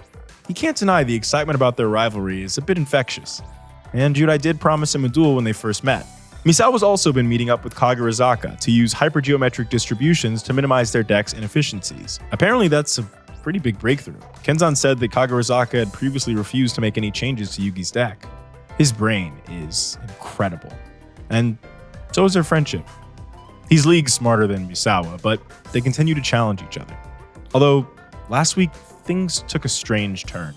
Speaker 1: he can't deny the excitement about their rivalry is a bit infectious. And Judai did promise him a duel when they first met. Misawa's also been meeting up with Kagerazaka to use hypergeometric distributions to minimize their deck's inefficiencies. Apparently that's a pretty big breakthrough. Kenzan said that Kagerazaka had previously refused to make any changes to Yugi's deck. His brain is incredible. And so is their friendship. He's leagues smarter than Misawa, but they continue to challenge each other. Although, last week, things took a strange turn.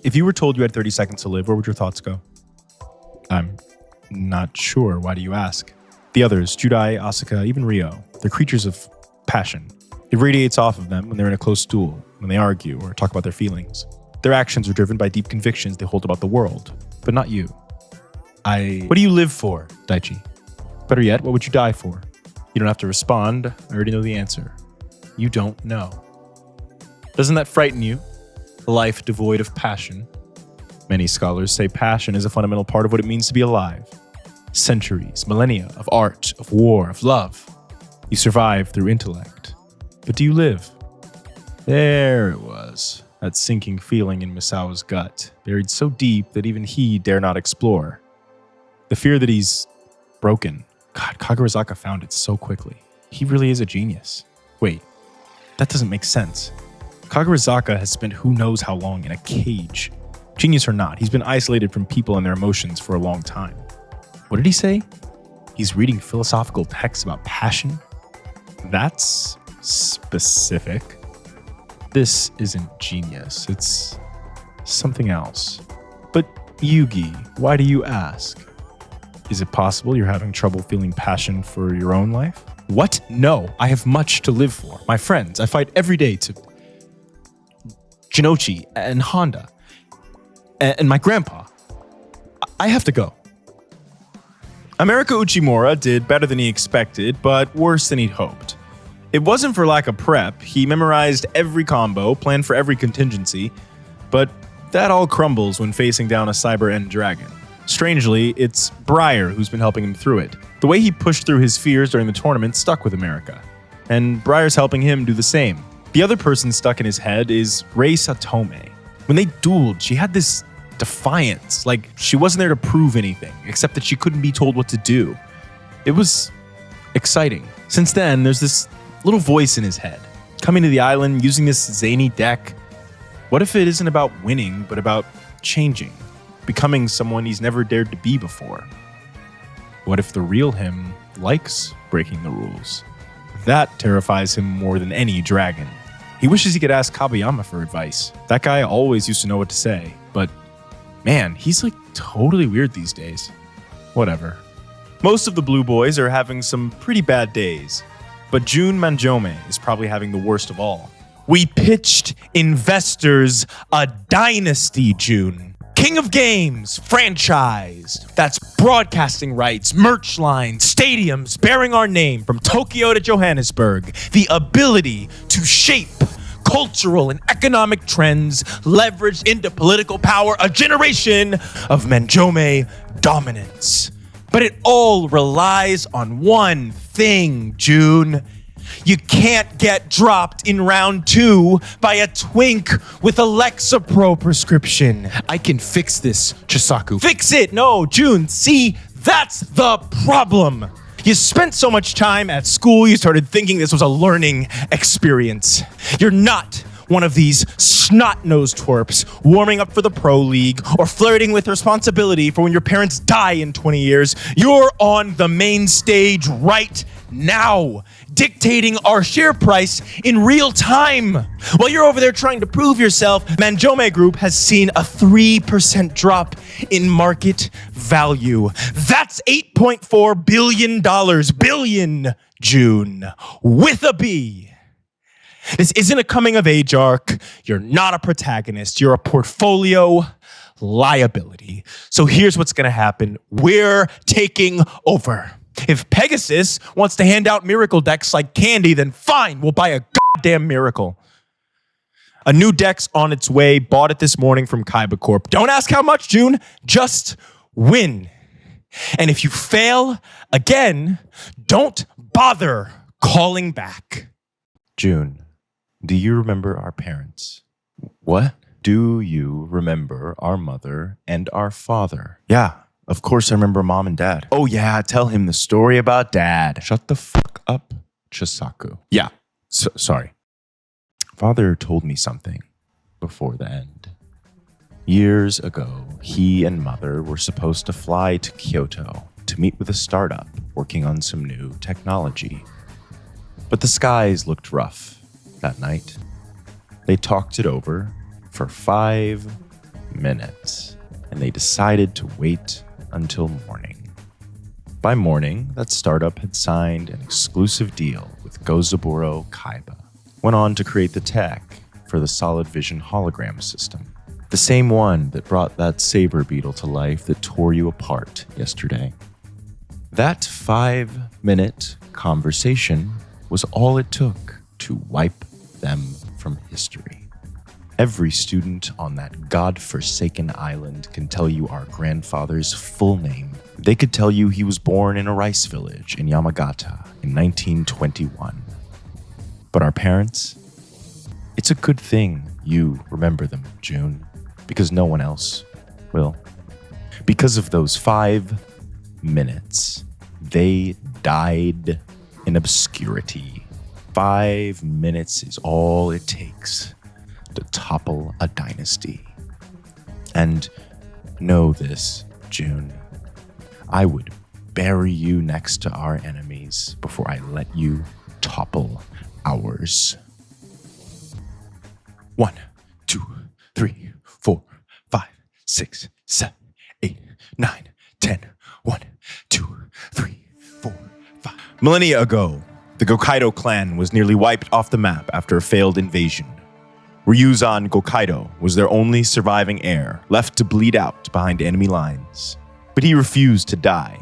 Speaker 1: If you were told you had 30 seconds to live, where would your thoughts go? I'm not sure. Why do you ask? The others, Judai, Asuka, even Ryo, they're creatures of passion. It radiates off of them when they're in a close duel, when they argue or talk about their feelings. Their actions are driven by deep convictions they hold about the world, but not you. What do you live for, Daichi? Better yet, what would you die for? You don't have to respond. I already know the answer. You don't know. Doesn't that frighten you? A life devoid of passion. Many scholars say passion is a fundamental part of what it means to be alive. Centuries, millennia of art, of war, of love. You survive through intellect. But do you live? There it was. That sinking feeling in Misawa's gut, buried so deep that even he dare not explore. The fear that he's broken. God, Kagerazaka found it so quickly. He really is a genius. Wait, that doesn't make sense. Kagerazaka has spent who knows how long in a cage. Genius or not, he's been isolated from people and their emotions for a long time. What did he say? He's reading philosophical texts about passion? That's specific. This isn't genius, it's something else. But Yugi, why do you ask? Is it possible you're having trouble feeling passion for your own life? What? No, I have much to live for. My friends, I fight every day to Jinochi and Honda and my grandpa. I have to go. America Uchimura did better than he expected, but worse than he'd hoped. It wasn't for lack of prep. He memorized every combo, planned for every contingency, but that all crumbles when facing down a Cyber End Dragon. Strangely, it's Briar who's been helping him through it. The way he pushed through his fears during the tournament stuck with America, and Briar's helping him do the same. The other person stuck in his head is Reyna Taker. When they dueled, she had this defiance, like she wasn't there to prove anything, except that she couldn't be told what to do. It was exciting. Since then, there's this little voice in his head, coming to the island, using this zany deck. What if it isn't about winning, but about changing? Becoming someone he's never dared to be before? What if the real him likes breaking the rules? That terrifies him more than any dragon. He wishes he could ask Kabayama for advice. That guy always used to know what to say, but man, he's like totally weird these days. Whatever. Most of the Blue Boys are having some pretty bad days, but Jun Manjoume is probably having the worst of all. We pitched investors a dynasty, Jun. King of games, franchised. That's broadcasting rights, merch lines, stadiums bearing our name from Tokyo to Johannesburg. The ability to shape cultural and economic trends leveraged into political power. A generation of Manjoume dominance. But it all relies on one thing, Jun. You can't get dropped in round 2 by a twink with a Lexapro prescription. I can fix this, Chisaku. Fix it! No, Jun, see, that's the problem. You spent so much time at school, you started thinking this was a learning experience. You're not one of these snot-nosed twerps warming up for the Pro League or flirting with responsibility for when your parents die in 20 years. You're on the main stage right now, dictating our share price in real time. While you're over there trying to prove yourself, Manjoume Group has seen a 3% drop in market value. That's $8.4 billion. Billion, June, with a B. This isn't a coming-of-age arc. You're not a protagonist. You're a portfolio liability. So here's what's going to happen. We're taking over. If Pegasus wants to hand out miracle decks like candy, then fine, we'll buy a goddamn miracle. A new deck's on its way. Bought it this morning from Kaiba Corp. Don't ask how much, June. Just win. And if you fail again, don't bother calling back. June, do you remember our parents? What? Do you remember our mother and our father? Yeah, of course I remember Mom and Dad. Oh yeah, tell him the story about Dad. Shut the fuck up, Chisaku. Yeah, sorry. Father told me something before the end. Years ago, he and Mother were supposed to fly to Kyoto to meet with a startup working on some new technology. But the skies looked rough that night. They talked it over for 5 minutes, and they decided to wait until morning. By morning, that startup had signed an exclusive deal with Gozaburo Kaiba. Went on to create the tech for the solid vision hologram system. The same one that brought that saber beetle to life that tore you apart yesterday. That 5-minute conversation was all it took to wipe them from history. Every student on that godforsaken island can tell you our grandfather's full name. They could tell you he was born in a rice village in Yamagata in 1921. But our parents, it's a good thing you remember them, June, because no one else will. Because of those 5 minutes, they died in obscurity. 5 minutes is all it takes to topple a dynasty. And know this, June, I would bury you next to our enemies before I let you topple ours. 1, 2, 3, 4, 5, 6, 7, 8, 9, 10. 1, 2, 3, 4, 5. Millennia ago, the Gokaido clan was nearly wiped off the map after a failed invasion. Houzan Gokaido was their only surviving heir, left to bleed out behind enemy lines. But he refused to die.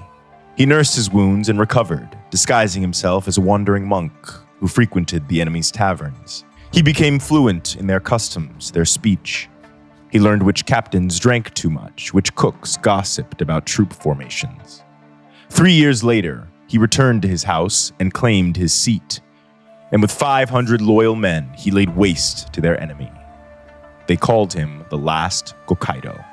Speaker 1: He nursed his wounds and recovered, disguising himself as a wandering monk who frequented the enemy's taverns. He became fluent in their customs, their speech. He learned which captains drank too much, which cooks gossiped about troop formations. 3 years later, he returned to his house and claimed his seat. And with 500 loyal men, he laid waste to their enemy. They called him the Last Gokaido.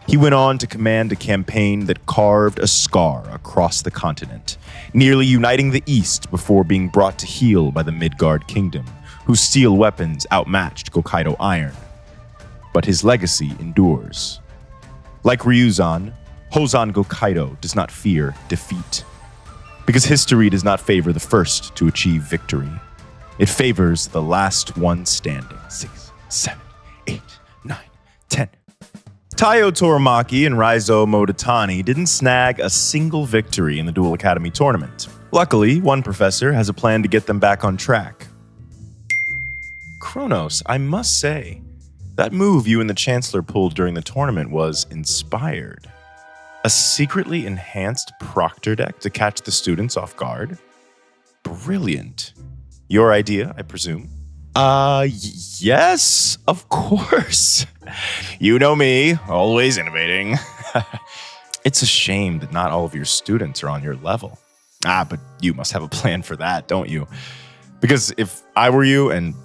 Speaker 1: He went on to command a campaign that carved a scar across the continent, nearly uniting the East before being brought to heel by the Midgard Kingdom, whose steel weapons outmatched Gokaido iron. But his legacy endures. Like Ryuzan, Houzan Gokaido does not fear defeat. Because history does not favor the first to achieve victory. It favors the last one standing. 6, 7, 8, 9, 10. Taiyo Toramaki and Raizo Modatani didn't snag a single victory in the Duel Academy tournament. Luckily, one professor has a plan to get them back on track. Kronos, I must say, that move you and the Chancellor pulled during the tournament was inspired. A secretly enhanced Proctor deck to catch the students off guard? Brilliant. Your idea, I presume? Yes, of course. You know me, always innovating. It's a shame that not all of your students are on your level. But you must have a plan for that, don't you? Because if I were you, and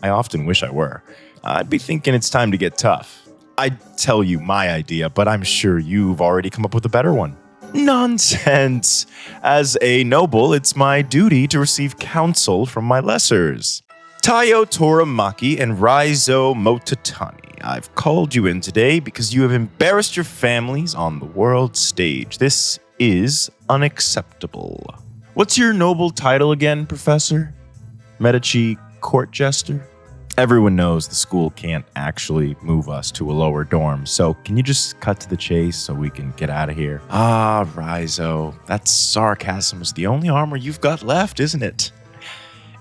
Speaker 1: I often wish I were, I'd be thinking it's time to get tough. I'd tell you my idea, but I'm sure you've already come up with a better one. Nonsense. As a noble, it's my duty to receive counsel from my lessers.
Speaker 2: Taiyo Toramaki and Raizo Motatani, I've called you in today because you have embarrassed your families on the world stage. This is unacceptable. What's your noble title again, Professor? Medici Court Jester? Everyone knows the school can't actually move us to a lower dorm, so can you just cut to the chase so we can get out of here? Ah, Raizo, that sarcasm is the only armor you've got left, isn't it?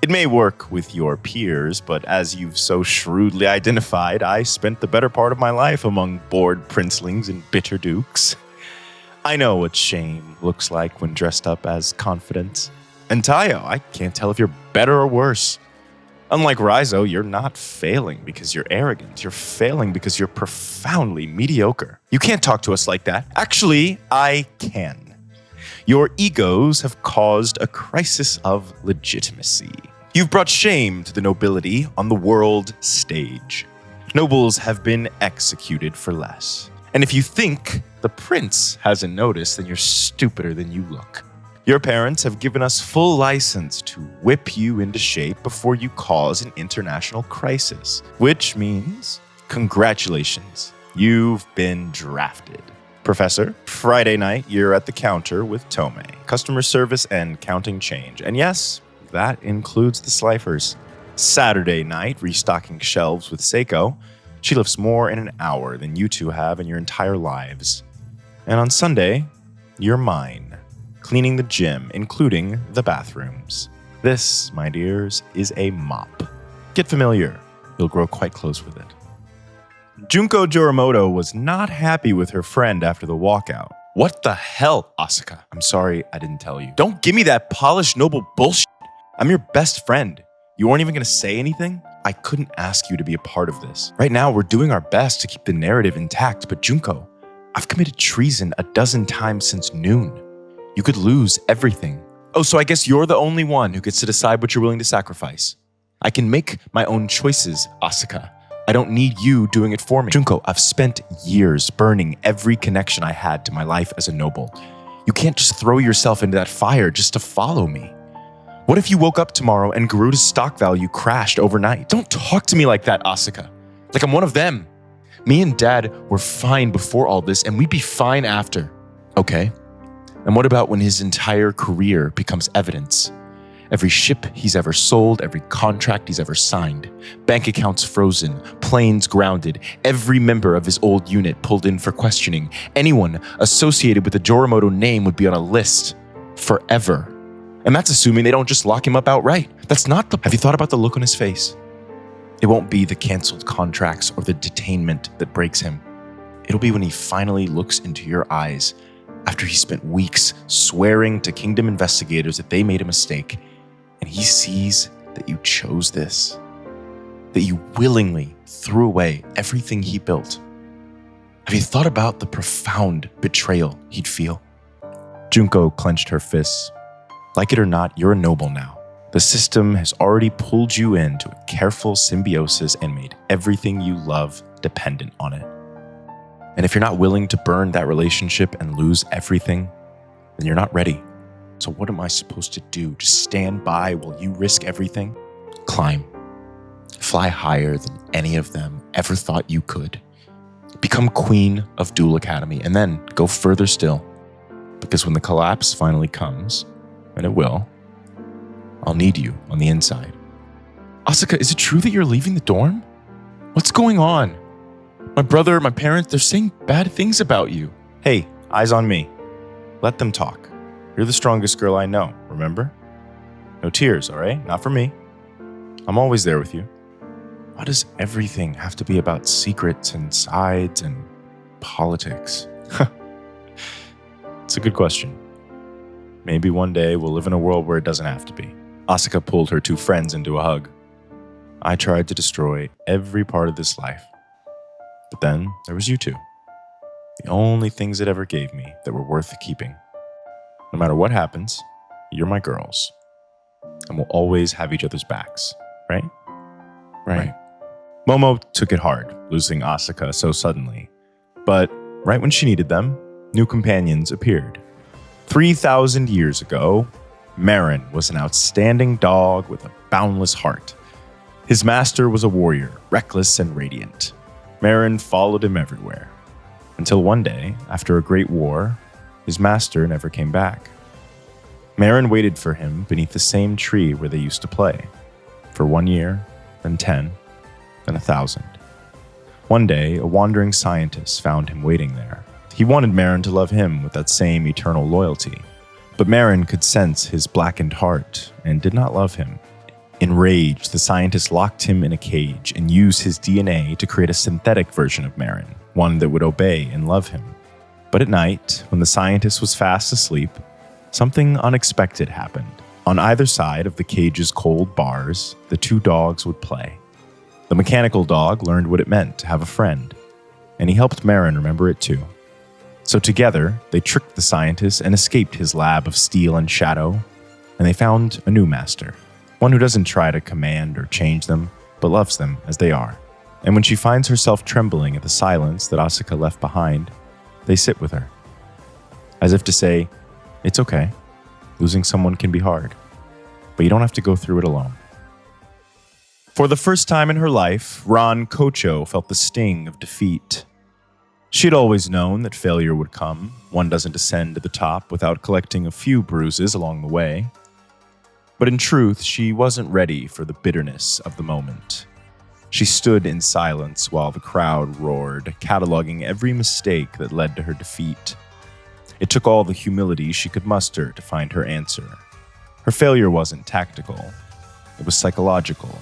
Speaker 2: It may work with your peers, but as you've so shrewdly identified, I spent the better part of my life among bored princelings and bitter dukes. I know what shame looks like when dressed up as confidence. And Taiyo, I can't tell if you're better or worse. Unlike Raizo, you're not failing because you're arrogant. You're failing because you're profoundly mediocre. You can't talk to us like that. Actually, I can. Your egos have caused a crisis of legitimacy. You've brought shame to the nobility on the world stage. Nobles have been executed for less. And if you think the prince hasn't noticed, then you're stupider than you look. Your parents have given us full license to whip you into shape before you cause an international crisis, which means congratulations, you've been drafted. Professor, Friday night, you're at the counter with Tome, customer service and counting change. And yes, that includes the Slifers. Saturday night, restocking shelves with Seiko. She lifts more in an hour than you two have in your entire lives. And on Sunday, you're mine. Cleaning the gym, including the bathrooms. This, my dears, is a mop. Get familiar. You'll grow quite close with it. Junko Jorimoto was not happy with her friend after the walkout. What the hell, Asuka? I'm sorry I didn't tell you. Don't give me that polished, noble bullshit. I'm your best friend. You weren't even going to say anything? I couldn't ask you to be a part of this. Right now, we're doing our best to keep the narrative intact, but Junko, I've committed treason 12 times since noon. You could lose everything. Oh, so I guess you're the only one who gets to decide what you're willing to sacrifice. I can make my own choices, Asuka. I don't need you doing it for me. Junko, I've spent years burning every connection I had to my life as a noble. You can't just throw yourself into that fire just to follow me. What if you woke up tomorrow and Garuda's stock value crashed overnight? Don't talk to me like that, Asuka. Like I'm one of them. Me and Dad were fine before all this, and we'd be fine after. Okay. And what about when his entire career becomes evidence? Every ship he's ever sold, every contract he's ever signed, bank accounts frozen, planes grounded, every member of his old unit pulled in for questioning. Anyone associated with the Jorimoto name would be on a list forever. And that's assuming they don't just lock him up outright. That's not the... Have you thought about the look on his face? It won't be the canceled contracts or the detainment that breaks him. It'll be when he finally looks into your eyes after he spent weeks swearing to Kingdom investigators that they made a mistake, and he sees that you chose this, that you willingly threw away everything he built. Have you thought about the profound betrayal he'd feel? Junko clenched her fists. Like it or not, you're a noble now. The system has already pulled you into a careful symbiosis and made everything you love dependent on it. And if you're not willing to burn that relationship and lose everything, then you're not ready. So what am I supposed to do? Just stand by while you risk everything? Climb. Fly higher than any of them ever thought you could. Become queen of Duel Academy, and then go further still. Because when the collapse finally comes, and it will, I'll need you on the inside. Asuka, is it true that you're leaving the dorm? What's going on? My brother, my parents, they're saying bad things about you. Hey, eyes on me. Let them talk. You're the strongest girl I know, remember? No tears, all right? Not for me. I'm always there with you. Why does everything have to be about secrets and sides and politics? It's a good question. Maybe one day we'll live in a world where it doesn't have to be. Asuka pulled her two friends into a hug. I tried to destroy every part of this life. But then there was you two. The only things it ever gave me that were worth keeping. No matter what happens, you're my girls. And we'll always have each other's backs, right? Right. Momo took it hard, losing Asuka so suddenly. But right when she needed them, new companions appeared. 3,000 years ago, Marin was an outstanding dog with a boundless heart. His master was a warrior, reckless and radiant. Marin followed him everywhere. Until one day, after a great war, his master never came back. Marin waited for him beneath the same tree where they used to play. For 1 year, then 10, then 1,000. One day, a wandering scientist found him waiting there. He wanted Marin to love him with that same eternal loyalty. But Marin could sense his blackened heart and did not love him. Enraged, the scientist locked him in a cage and used his DNA to create a synthetic version of Marin, one that would obey and love him. But at night, when the scientist was fast asleep, something unexpected happened. On either side of the cage's cold bars, the two dogs would play. The mechanical dog learned what it meant to have a friend, and he helped Marin remember it too. So together, they tricked the scientist and escaped his lab of steel and shadow, and they found a new master. One who doesn't try to command or change them, but loves them as they are. And when she finds herself trembling at the silence that Asuka left behind, they sit with her. As if to say, it's okay. Losing someone can be hard, but you don't have to go through it alone. For the first time in her life, Ran Kocho felt the sting of defeat. She'd always known that failure would come. One doesn't ascend to the top without collecting a few bruises along the way. But in truth, she wasn't ready for the bitterness of the moment. She stood in silence while the crowd roared, cataloging every mistake that led to her defeat. It took all the humility she could muster to find her answer. Her failure wasn't tactical. It was psychological.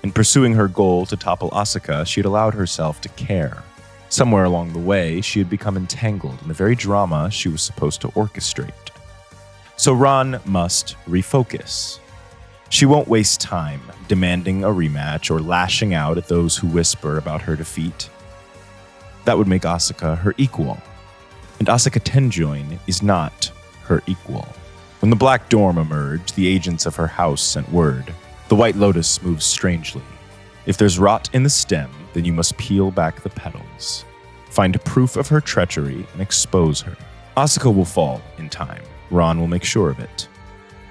Speaker 2: In pursuing her goal to topple Asuka, she had allowed herself to care. Somewhere along the way, she had become entangled in the very drama she was supposed to orchestrate. So Ran must refocus. She won't waste time demanding a rematch or lashing out at those who whisper about her defeat. That would make Asuka her equal. And Asuka Tenjoin is not her equal. When the Black Dorm emerged, the agents of her house sent word. The White Lotus moves strangely. If there's rot in the stem, then you must peel back the petals. Find proof of her treachery and expose her. Asuka will fall in time. Ran will make sure of it.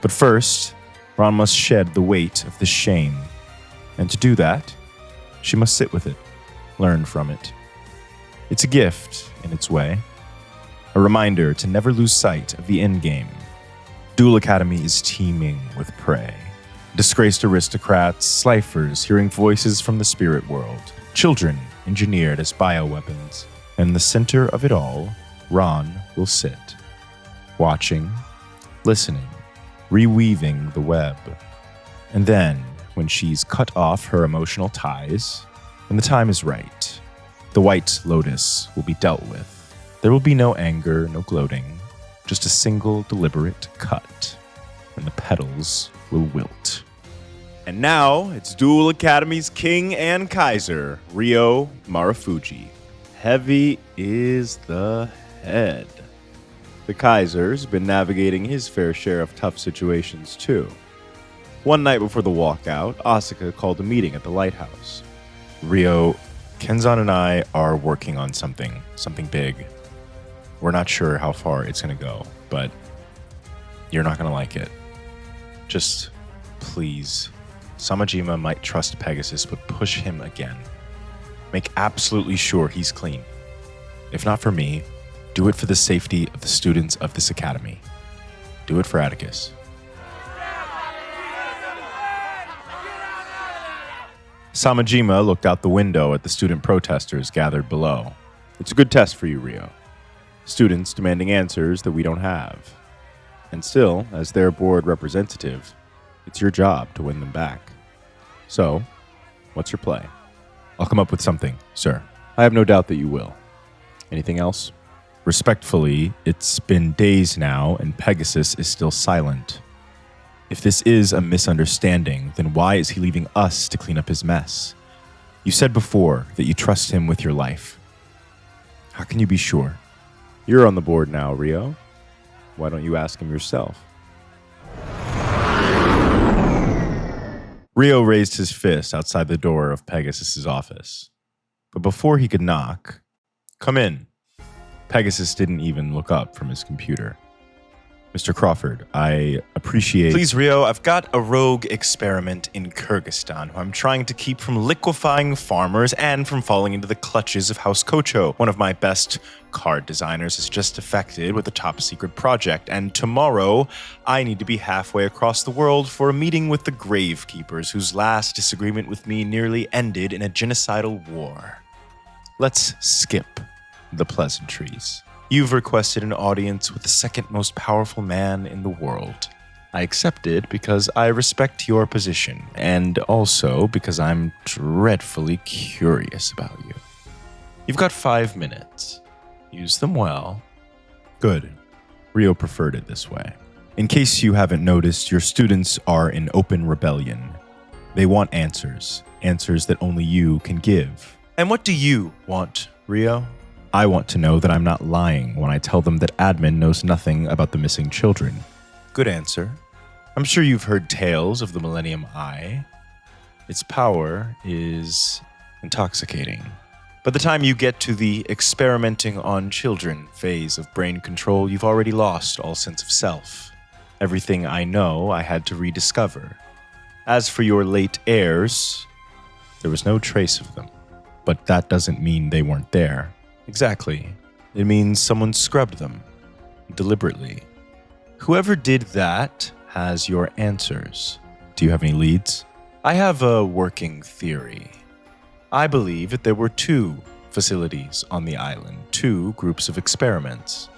Speaker 2: But first, Ran must shed the weight of the shame. And to do that, she must sit with it, learn from it. It's a gift, in its way. A reminder to never lose sight of the endgame. Duel Academy is teeming with prey. Disgraced aristocrats, slifers hearing voices from the spirit world, children engineered as bioweapons. And in the center of it all, Ran will sit. Watching, listening, reweaving the web. And then, when she's cut off her emotional ties, when the time is right, the White Lotus will be dealt with. There will be no anger, no gloating, just a single deliberate cut, and the petals will wilt. And now, it's Duel Academy's King and Kaiser, Ryo Marufuji. Heavy is the head. The Kaiser's been navigating his fair share of tough situations, too. One night before the walkout, Asuka called a meeting at the lighthouse. Ryo, Kenzan and I are working on something big. We're not sure how far it's going to go, but you're not going to like it. Just, please. Samajima might trust Pegasus, but push him again. Make absolutely sure he's clean. If not for me, do it for the safety of the students of this academy. Do it for Atticus. Samajima looked out the window at the student protesters gathered below. It's a good test for you, Ryo. Students demanding answers that we don't have. And still, as their board representative, it's your job to win them back. So, what's your play? I'll come up with something, sir. I have no doubt that you will. Anything else? Respectfully, it's been days now, and Pegasus is still silent. If this is a misunderstanding, then why is he leaving us to clean up his mess? You said before that you trust him with your life. How can you be sure? You're on the board now, Ryo. Why don't you ask him yourself? Ryo raised his fist outside the door of Pegasus's office. But before he could knock, "Come in." Pegasus didn't even look up from his computer. Mr. Crawford, I appreciate... Please, Ryo, I've got a rogue experiment in Kyrgyzstan who I'm trying to keep from liquefying farmers and from falling into the clutches of House Kocho. One of my best card designers is just affected with a top-secret project, and tomorrow I need to be halfway across the world for a meeting with the Gravekeepers, whose last disagreement with me nearly ended in a genocidal war. Let's skip the pleasantries. You've requested an audience with the second most powerful man in the world. I accepted because I respect your position, and also because I'm dreadfully curious about you. You've got 5 minutes. Use them well. Good. Ryo preferred it this way. In case you haven't noticed, your students are in open rebellion. They want answers that only you can give. And what do you want, Ryo? I want to know that I'm not lying when I tell them that admin knows nothing about the missing children. Good answer. I'm sure you've heard tales of the Millennium Eye. Its power is intoxicating. By the time you get to the experimenting on children phase of brain control, you've already lost all sense of self. Everything I know, I had to rediscover. As for your late heirs, there was no trace of them. But that doesn't mean they weren't there. Exactly. It means someone scrubbed them. Deliberately. Whoever did that has your answers. Do you have any leads? I have a working theory. I believe that there were 2 facilities on the island, 2 groups of experiments.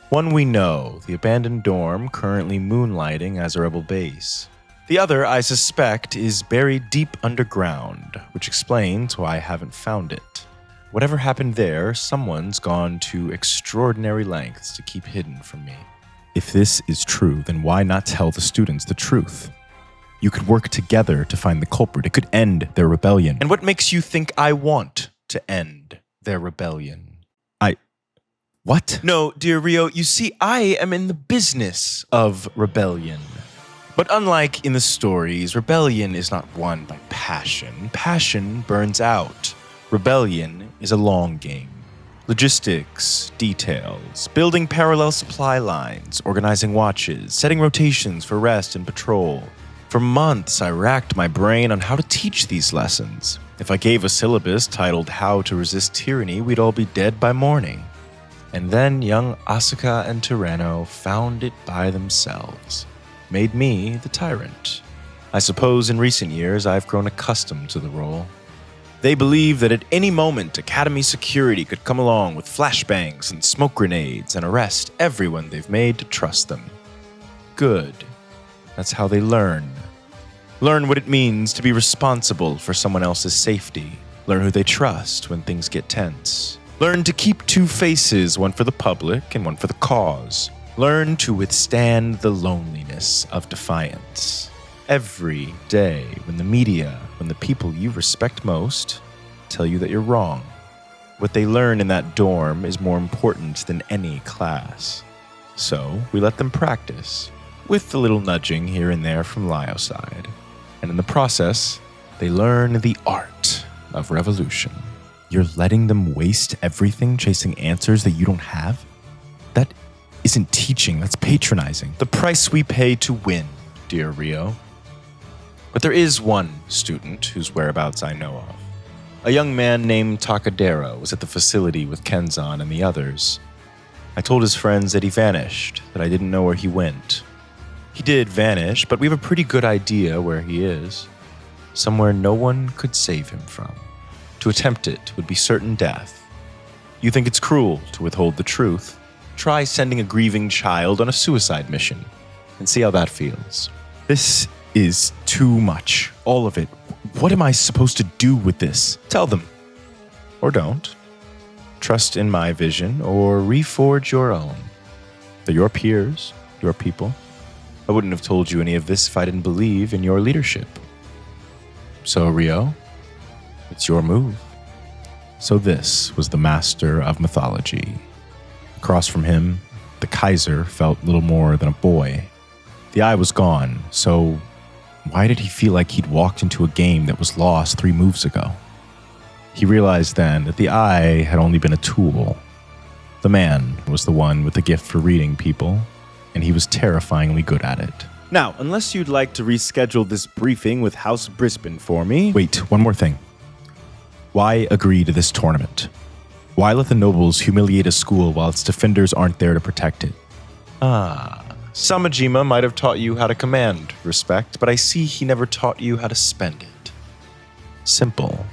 Speaker 2: One we know, the abandoned dorm currently moonlighting as a rebel base. The other, I suspect, is buried deep underground, which explains why I haven't found it. Whatever happened there, someone's gone to extraordinary lengths to keep hidden from me. If this is true, then why not tell the students the truth? You could work together to find the culprit. It could end their rebellion. And what makes you think I want to end their rebellion? What? No, dear Ryo, you see, I am in the business of rebellion. But unlike in the stories, rebellion is not won by passion. Passion burns out. Rebellion is a long game. Logistics, details, building parallel supply lines, organizing watches, setting rotations for rest and patrol. For months, I racked my brain on how to teach these lessons. If I gave a syllabus titled How to Resist Tyranny, we'd all be dead by morning. And then young Asuka and Tyranno found it by themselves. Made me the tyrant. I suppose in recent years, I've grown accustomed to the role. They believe that at any moment, Academy security could come along with flashbangs and smoke grenades and arrest everyone they've made to trust them. Good. That's how they learn. Learn what it means to be responsible for someone else's safety. Learn who they trust when things get tense. Learn to keep 2 faces, one for the public and one for the cause. Learn to withstand the loneliness of defiance. Every day, when the media, when the people you respect most, tell you that you're wrong. What they learn in that dorm is more important than any class. So, we let them practice, with a little nudging here and there from Lyo side. And in the process, they learn the art of revolution. You're letting them waste everything chasing answers that you don't have? That isn't teaching, that's patronizing. The price we pay to win, dear Ryo. But there is one student whose whereabouts I know of. A young man named Takadera was at the facility with Kenzan and the others. I told his friends that he vanished, that I didn't know where he went. He did vanish, but we have a pretty good idea where he is. Somewhere no one could save him from. To attempt it would be certain death. You think it's cruel to withhold the truth? Try sending a grieving child on a suicide mission and see how that feels. This is too much. All of it. What am I supposed to do with this? Tell them. Or don't. Trust in my vision or reforge your own. They're your peers, your people. I wouldn't have told you any of this if I didn't believe in your leadership. So, Ryo, it's your move. So this was the master of mythology. Across from him, the Kaiser felt little more than a boy. The eye was gone, so why did he feel like he'd walked into a game that was lost 3 moves ago? He realized then that the eye had only been a tool. The man was the one with the gift for reading people,
Speaker 1: and he was terrifyingly good at it. Now, unless you'd like to reschedule this briefing with House Brisbane for me... Wait, one more thing. Why agree to this tournament? Why let the nobles humiliate a school while its defenders aren't there to protect it?
Speaker 2: Samajima might have taught you how to command respect, but I see he never taught you how to spend it. Simple.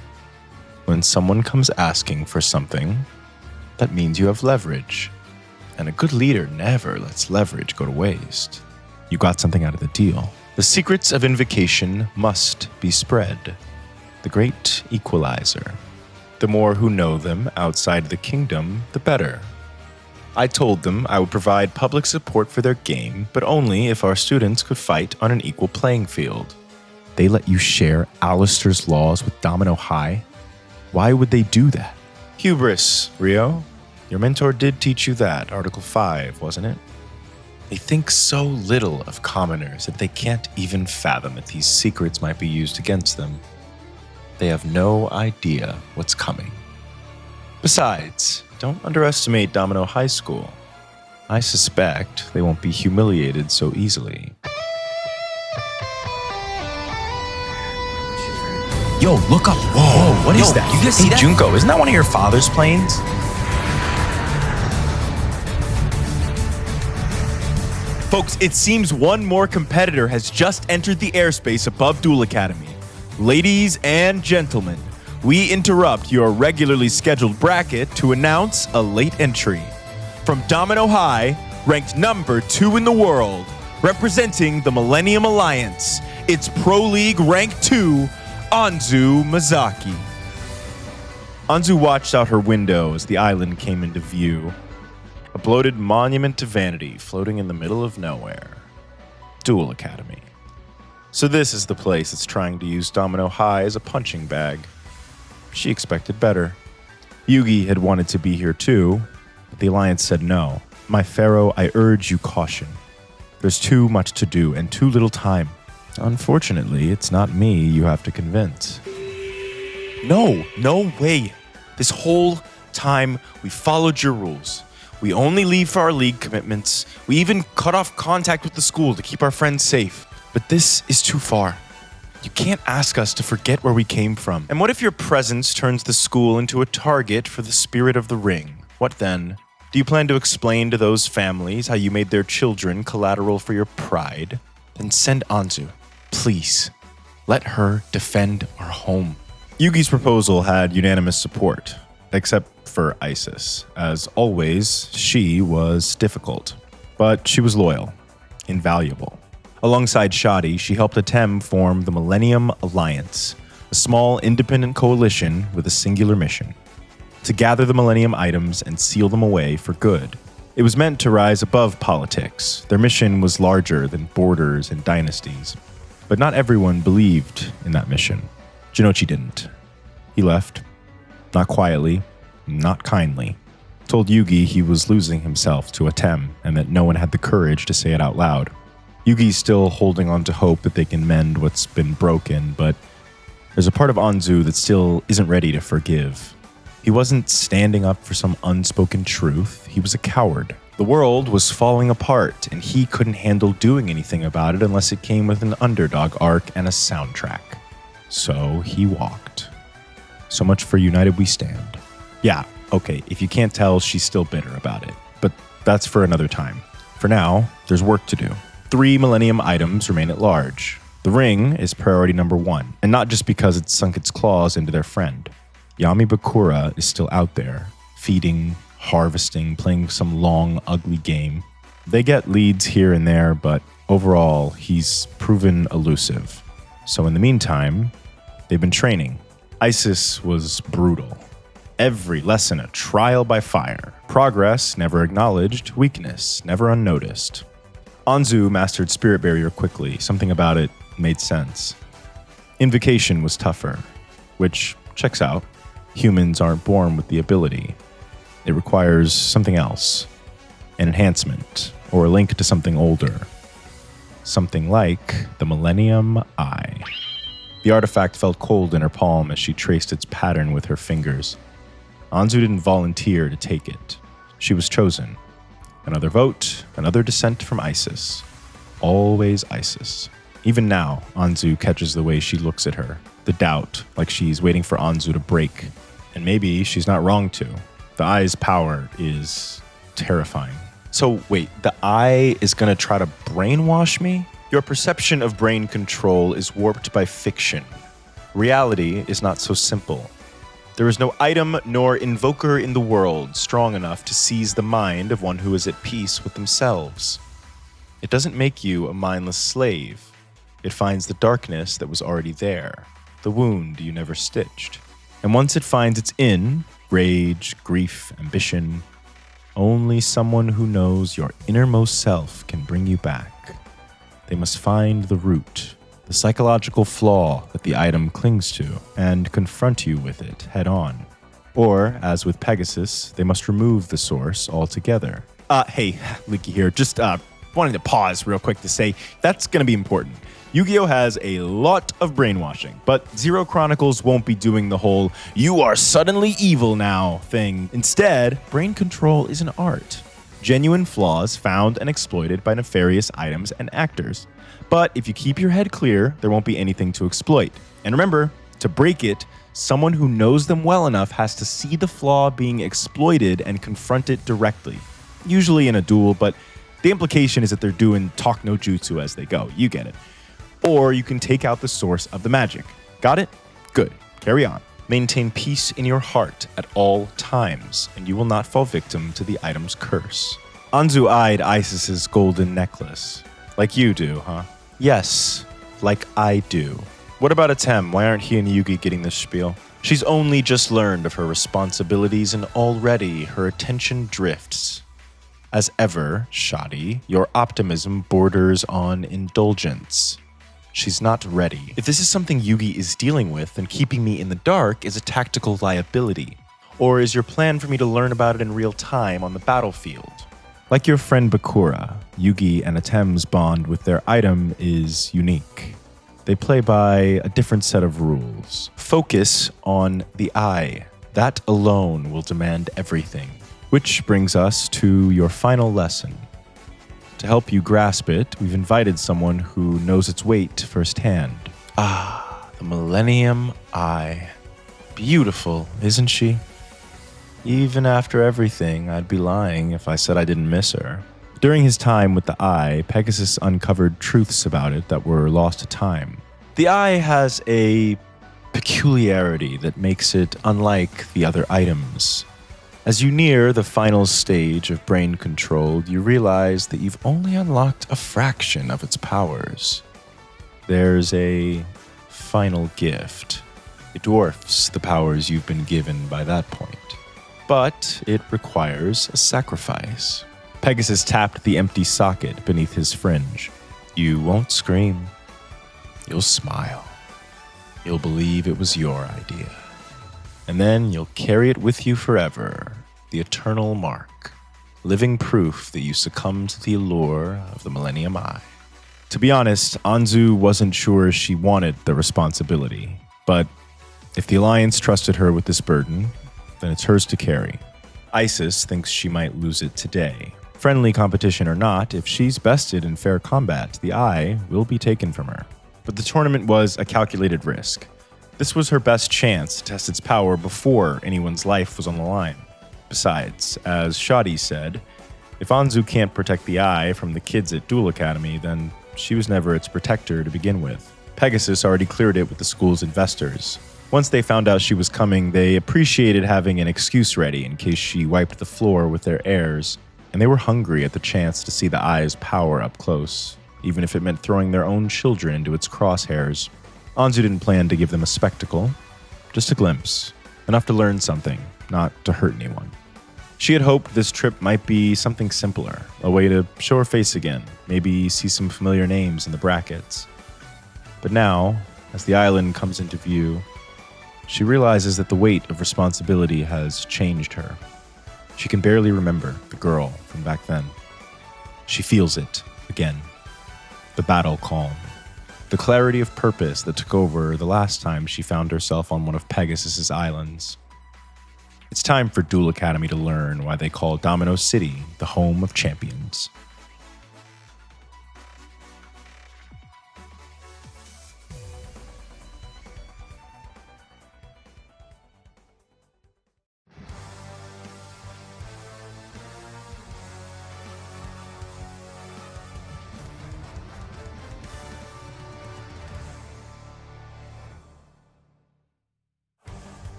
Speaker 2: When someone comes asking for something, that means you have leverage. And a good leader never lets leverage go to waste.
Speaker 1: You got something out of the deal.
Speaker 2: The secrets of invocation must be spread. The great equalizer. The more who know them outside the kingdom, the better. I told them I would provide public support for their game, but only if our students could fight on an equal playing field.
Speaker 1: They let you share Alistair's laws with Domino High? Why would they do that?
Speaker 2: Hubris, Rio. Your mentor did teach you that, Article 5, wasn't it? They think so little of commoners that they can't even fathom that these secrets might be used against them. They have no idea what's coming. Besides, don't underestimate Domino High School. I suspect they won't be humiliated so easily.
Speaker 1: Yo, look up. Whoa, what is that?
Speaker 2: You guys see that? Junko, isn't that one of your father's planes?
Speaker 1: Folks, it seems one more competitor has just entered the airspace above Duel Academy. Ladies and gentlemen, we interrupt your regularly scheduled bracket to announce a late entry. From Domino High, ranked number 2 in the world, representing the Millennium Alliance, it's Pro League Rank 2, Anzu Mizaki. Anzu watched out her window as the island came into view. A bloated monument to vanity floating in the middle of nowhere. Duel Academy. So this is the place that's trying to use Domino High as a punching bag. She expected better. Yugi had wanted to be here too, but the Alliance said no. My Pharaoh, I urge you caution. There's too much to do and too little time. Unfortunately, it's not me you have to convince. No way. This whole time we followed your rules. We only leave for our league commitments. We even cut off contact with the school to keep our friends safe. But this is too far. You can't ask us to forget where we came from. And what if your presence turns the school into a target for the spirit of the ring? What then? Do you plan to explain to those families how you made their children collateral for your pride? Then send Anzu. Please. Let her defend our home. Yugi's proposal had unanimous support, except for Isis. As always, she was difficult. But she was loyal. Invaluable. Alongside Shadi, she helped Atem form the Millennium Alliance, a small independent coalition with a singular mission: to gather the Millennium items and seal them away for good. It was meant to rise above politics. Their mission was larger than borders and dynasties. But not everyone believed in that mission. Jinochi didn't. He left. Not quietly, not kindly. Told Yugi he was losing himself to Atem and that no one had the courage to say it out loud. Yugi's still holding on to hope that they can mend what's been broken, but there's a part of Anzu that still isn't ready to forgive. He wasn't standing up for some unspoken truth. He was a coward. The world was falling apart, and he couldn't handle doing anything about it unless it came with an underdog arc and a soundtrack. So he walked. So much for United We Stand. Yeah, okay, if you can't tell, she's still bitter about it. But that's for another time. For now, there's work to do. 3 Millennium items remain at large. The ring is priority number 1, and not just because it's sunk its claws into their friend. Yami Bakura is still out there, feeding, harvesting, playing some long, ugly game. They get leads here and there, but overall, he's proven elusive. So in the meantime, they've been training. Isis was brutal. Every lesson a trial by fire. Progress never acknowledged, weakness never unnoticed. Anzu mastered Spirit Barrier quickly. Something about it made sense. Invocation was tougher, which checks out. Humans aren't born with the ability. It requires something else. An enhancement, or a link to something older. Something like the Millennium Eye. The artifact felt cold in her palm as she traced its pattern with her fingers. Anzu didn't volunteer to take it. She was chosen.
Speaker 2: Another vote, another dissent from Isis. Always Isis. Even now, Anzu catches the way she looks at her. The doubt, like she's waiting for Anzu to break. And maybe she's not wrong to. The eye's power is terrifying. So wait, the eye is gonna try to brainwash me? Your perception of brain control is warped by fiction. Reality is not so simple. There is no item nor invoker in the world strong enough to seize the mind of one who is at peace with themselves. It doesn't make you a mindless slave. It finds the darkness that was already there, the wound you never stitched. And once it finds its in, rage, grief, ambition, only someone who knows your innermost self can bring you back. They must find the root, the psychological flaw that the item clings to, and confront you with it head on. Or, as with Pegasus, they must remove the source altogether. Hey, Leaky here, just wanting to pause real quick to say that's going to be important. Yu-Gi-Oh! Has a lot of brainwashing, but Zero Chronicles won't be doing the whole "you are suddenly evil now" thing. Instead, brain control is an art. Genuine flaws found and exploited by nefarious items and actors. But if you keep your head clear, there won't be anything to exploit. And remember, to break it, someone who knows them well enough has to see the flaw being exploited and confront it directly. Usually in a duel, but the implication is that they're doing talk no jutsu as they go. You get it. Or you can take out the source of the magic. Got it? Good. Carry on. Maintain peace in your heart at all times, and you will not fall victim to the item's curse. Anzu eyed Isis's golden necklace. Like you do, huh? Yes, like I do. What about Atem? Why aren't he and Yugi getting this spiel? She's only just learned of her responsibilities, and already her attention drifts. As ever, Shoddy, your optimism borders on indulgence. She's not ready. If this is something Yugi is dealing with, then keeping me in the dark is a tactical liability. Or is your plan for me to learn about it in real time on the battlefield? Like your friend Bakura, Yugi and Atem's bond with their item is unique. They play by a different set of rules. Focus on the eye. That alone will demand everything. Which brings us to your final lesson. To help you grasp it, we've invited someone who knows its weight firsthand. The Millennium Eye. Beautiful, isn't she? Even after everything, I'd be lying if I said I didn't miss her. During his time with the Eye, Pegasus uncovered truths about it that were lost to time. The Eye has a peculiarity that makes it unlike the other items. As you near the final stage of brain control, you realize that you've only unlocked a fraction of its powers. There's a final gift. It dwarfs the powers you've been given by that point. But it requires a sacrifice. Pegasus tapped the empty socket beneath his fringe. You won't scream. You'll smile. You'll believe it was your idea. And then you'll carry it with you forever, the eternal mark, living proof that you succumbed to the allure of the Millennium Eye. To be honest, Anzu wasn't sure she wanted the responsibility, but if the Alliance trusted her with this burden, then it's hers to carry. Isis thinks she might lose it today. Friendly competition or not, if she's bested in fair combat, the Eye will be taken from her. But the tournament was a calculated risk. This was her best chance to test its power before anyone's life was on the line. Besides, as Shoddy said, if Anzu can't protect the Eye from the kids at Duel Academy, then she was never its protector to begin with. Pegasus already cleared it with the school's investors. Once they found out she was coming, they appreciated having an excuse ready in case she wiped the floor with their heirs, and they were hungry at the chance to see the Eye's power up close, even if it meant throwing their own children into its crosshairs. Anzu didn't plan to give them a spectacle, just a glimpse, enough to learn something, not to hurt anyone. She had hoped this trip might be something simpler, a way to show her face again, maybe see some familiar names in the brackets. But now, as the island comes into view, she realizes that the weight of responsibility has changed her. She can barely remember the girl from back then. She feels it again. The battle calm. The clarity of purpose that took over the last time she found herself on one of Pegasus's islands.
Speaker 1: It's time for Duel Academy to learn why they call Domino City the home of champions.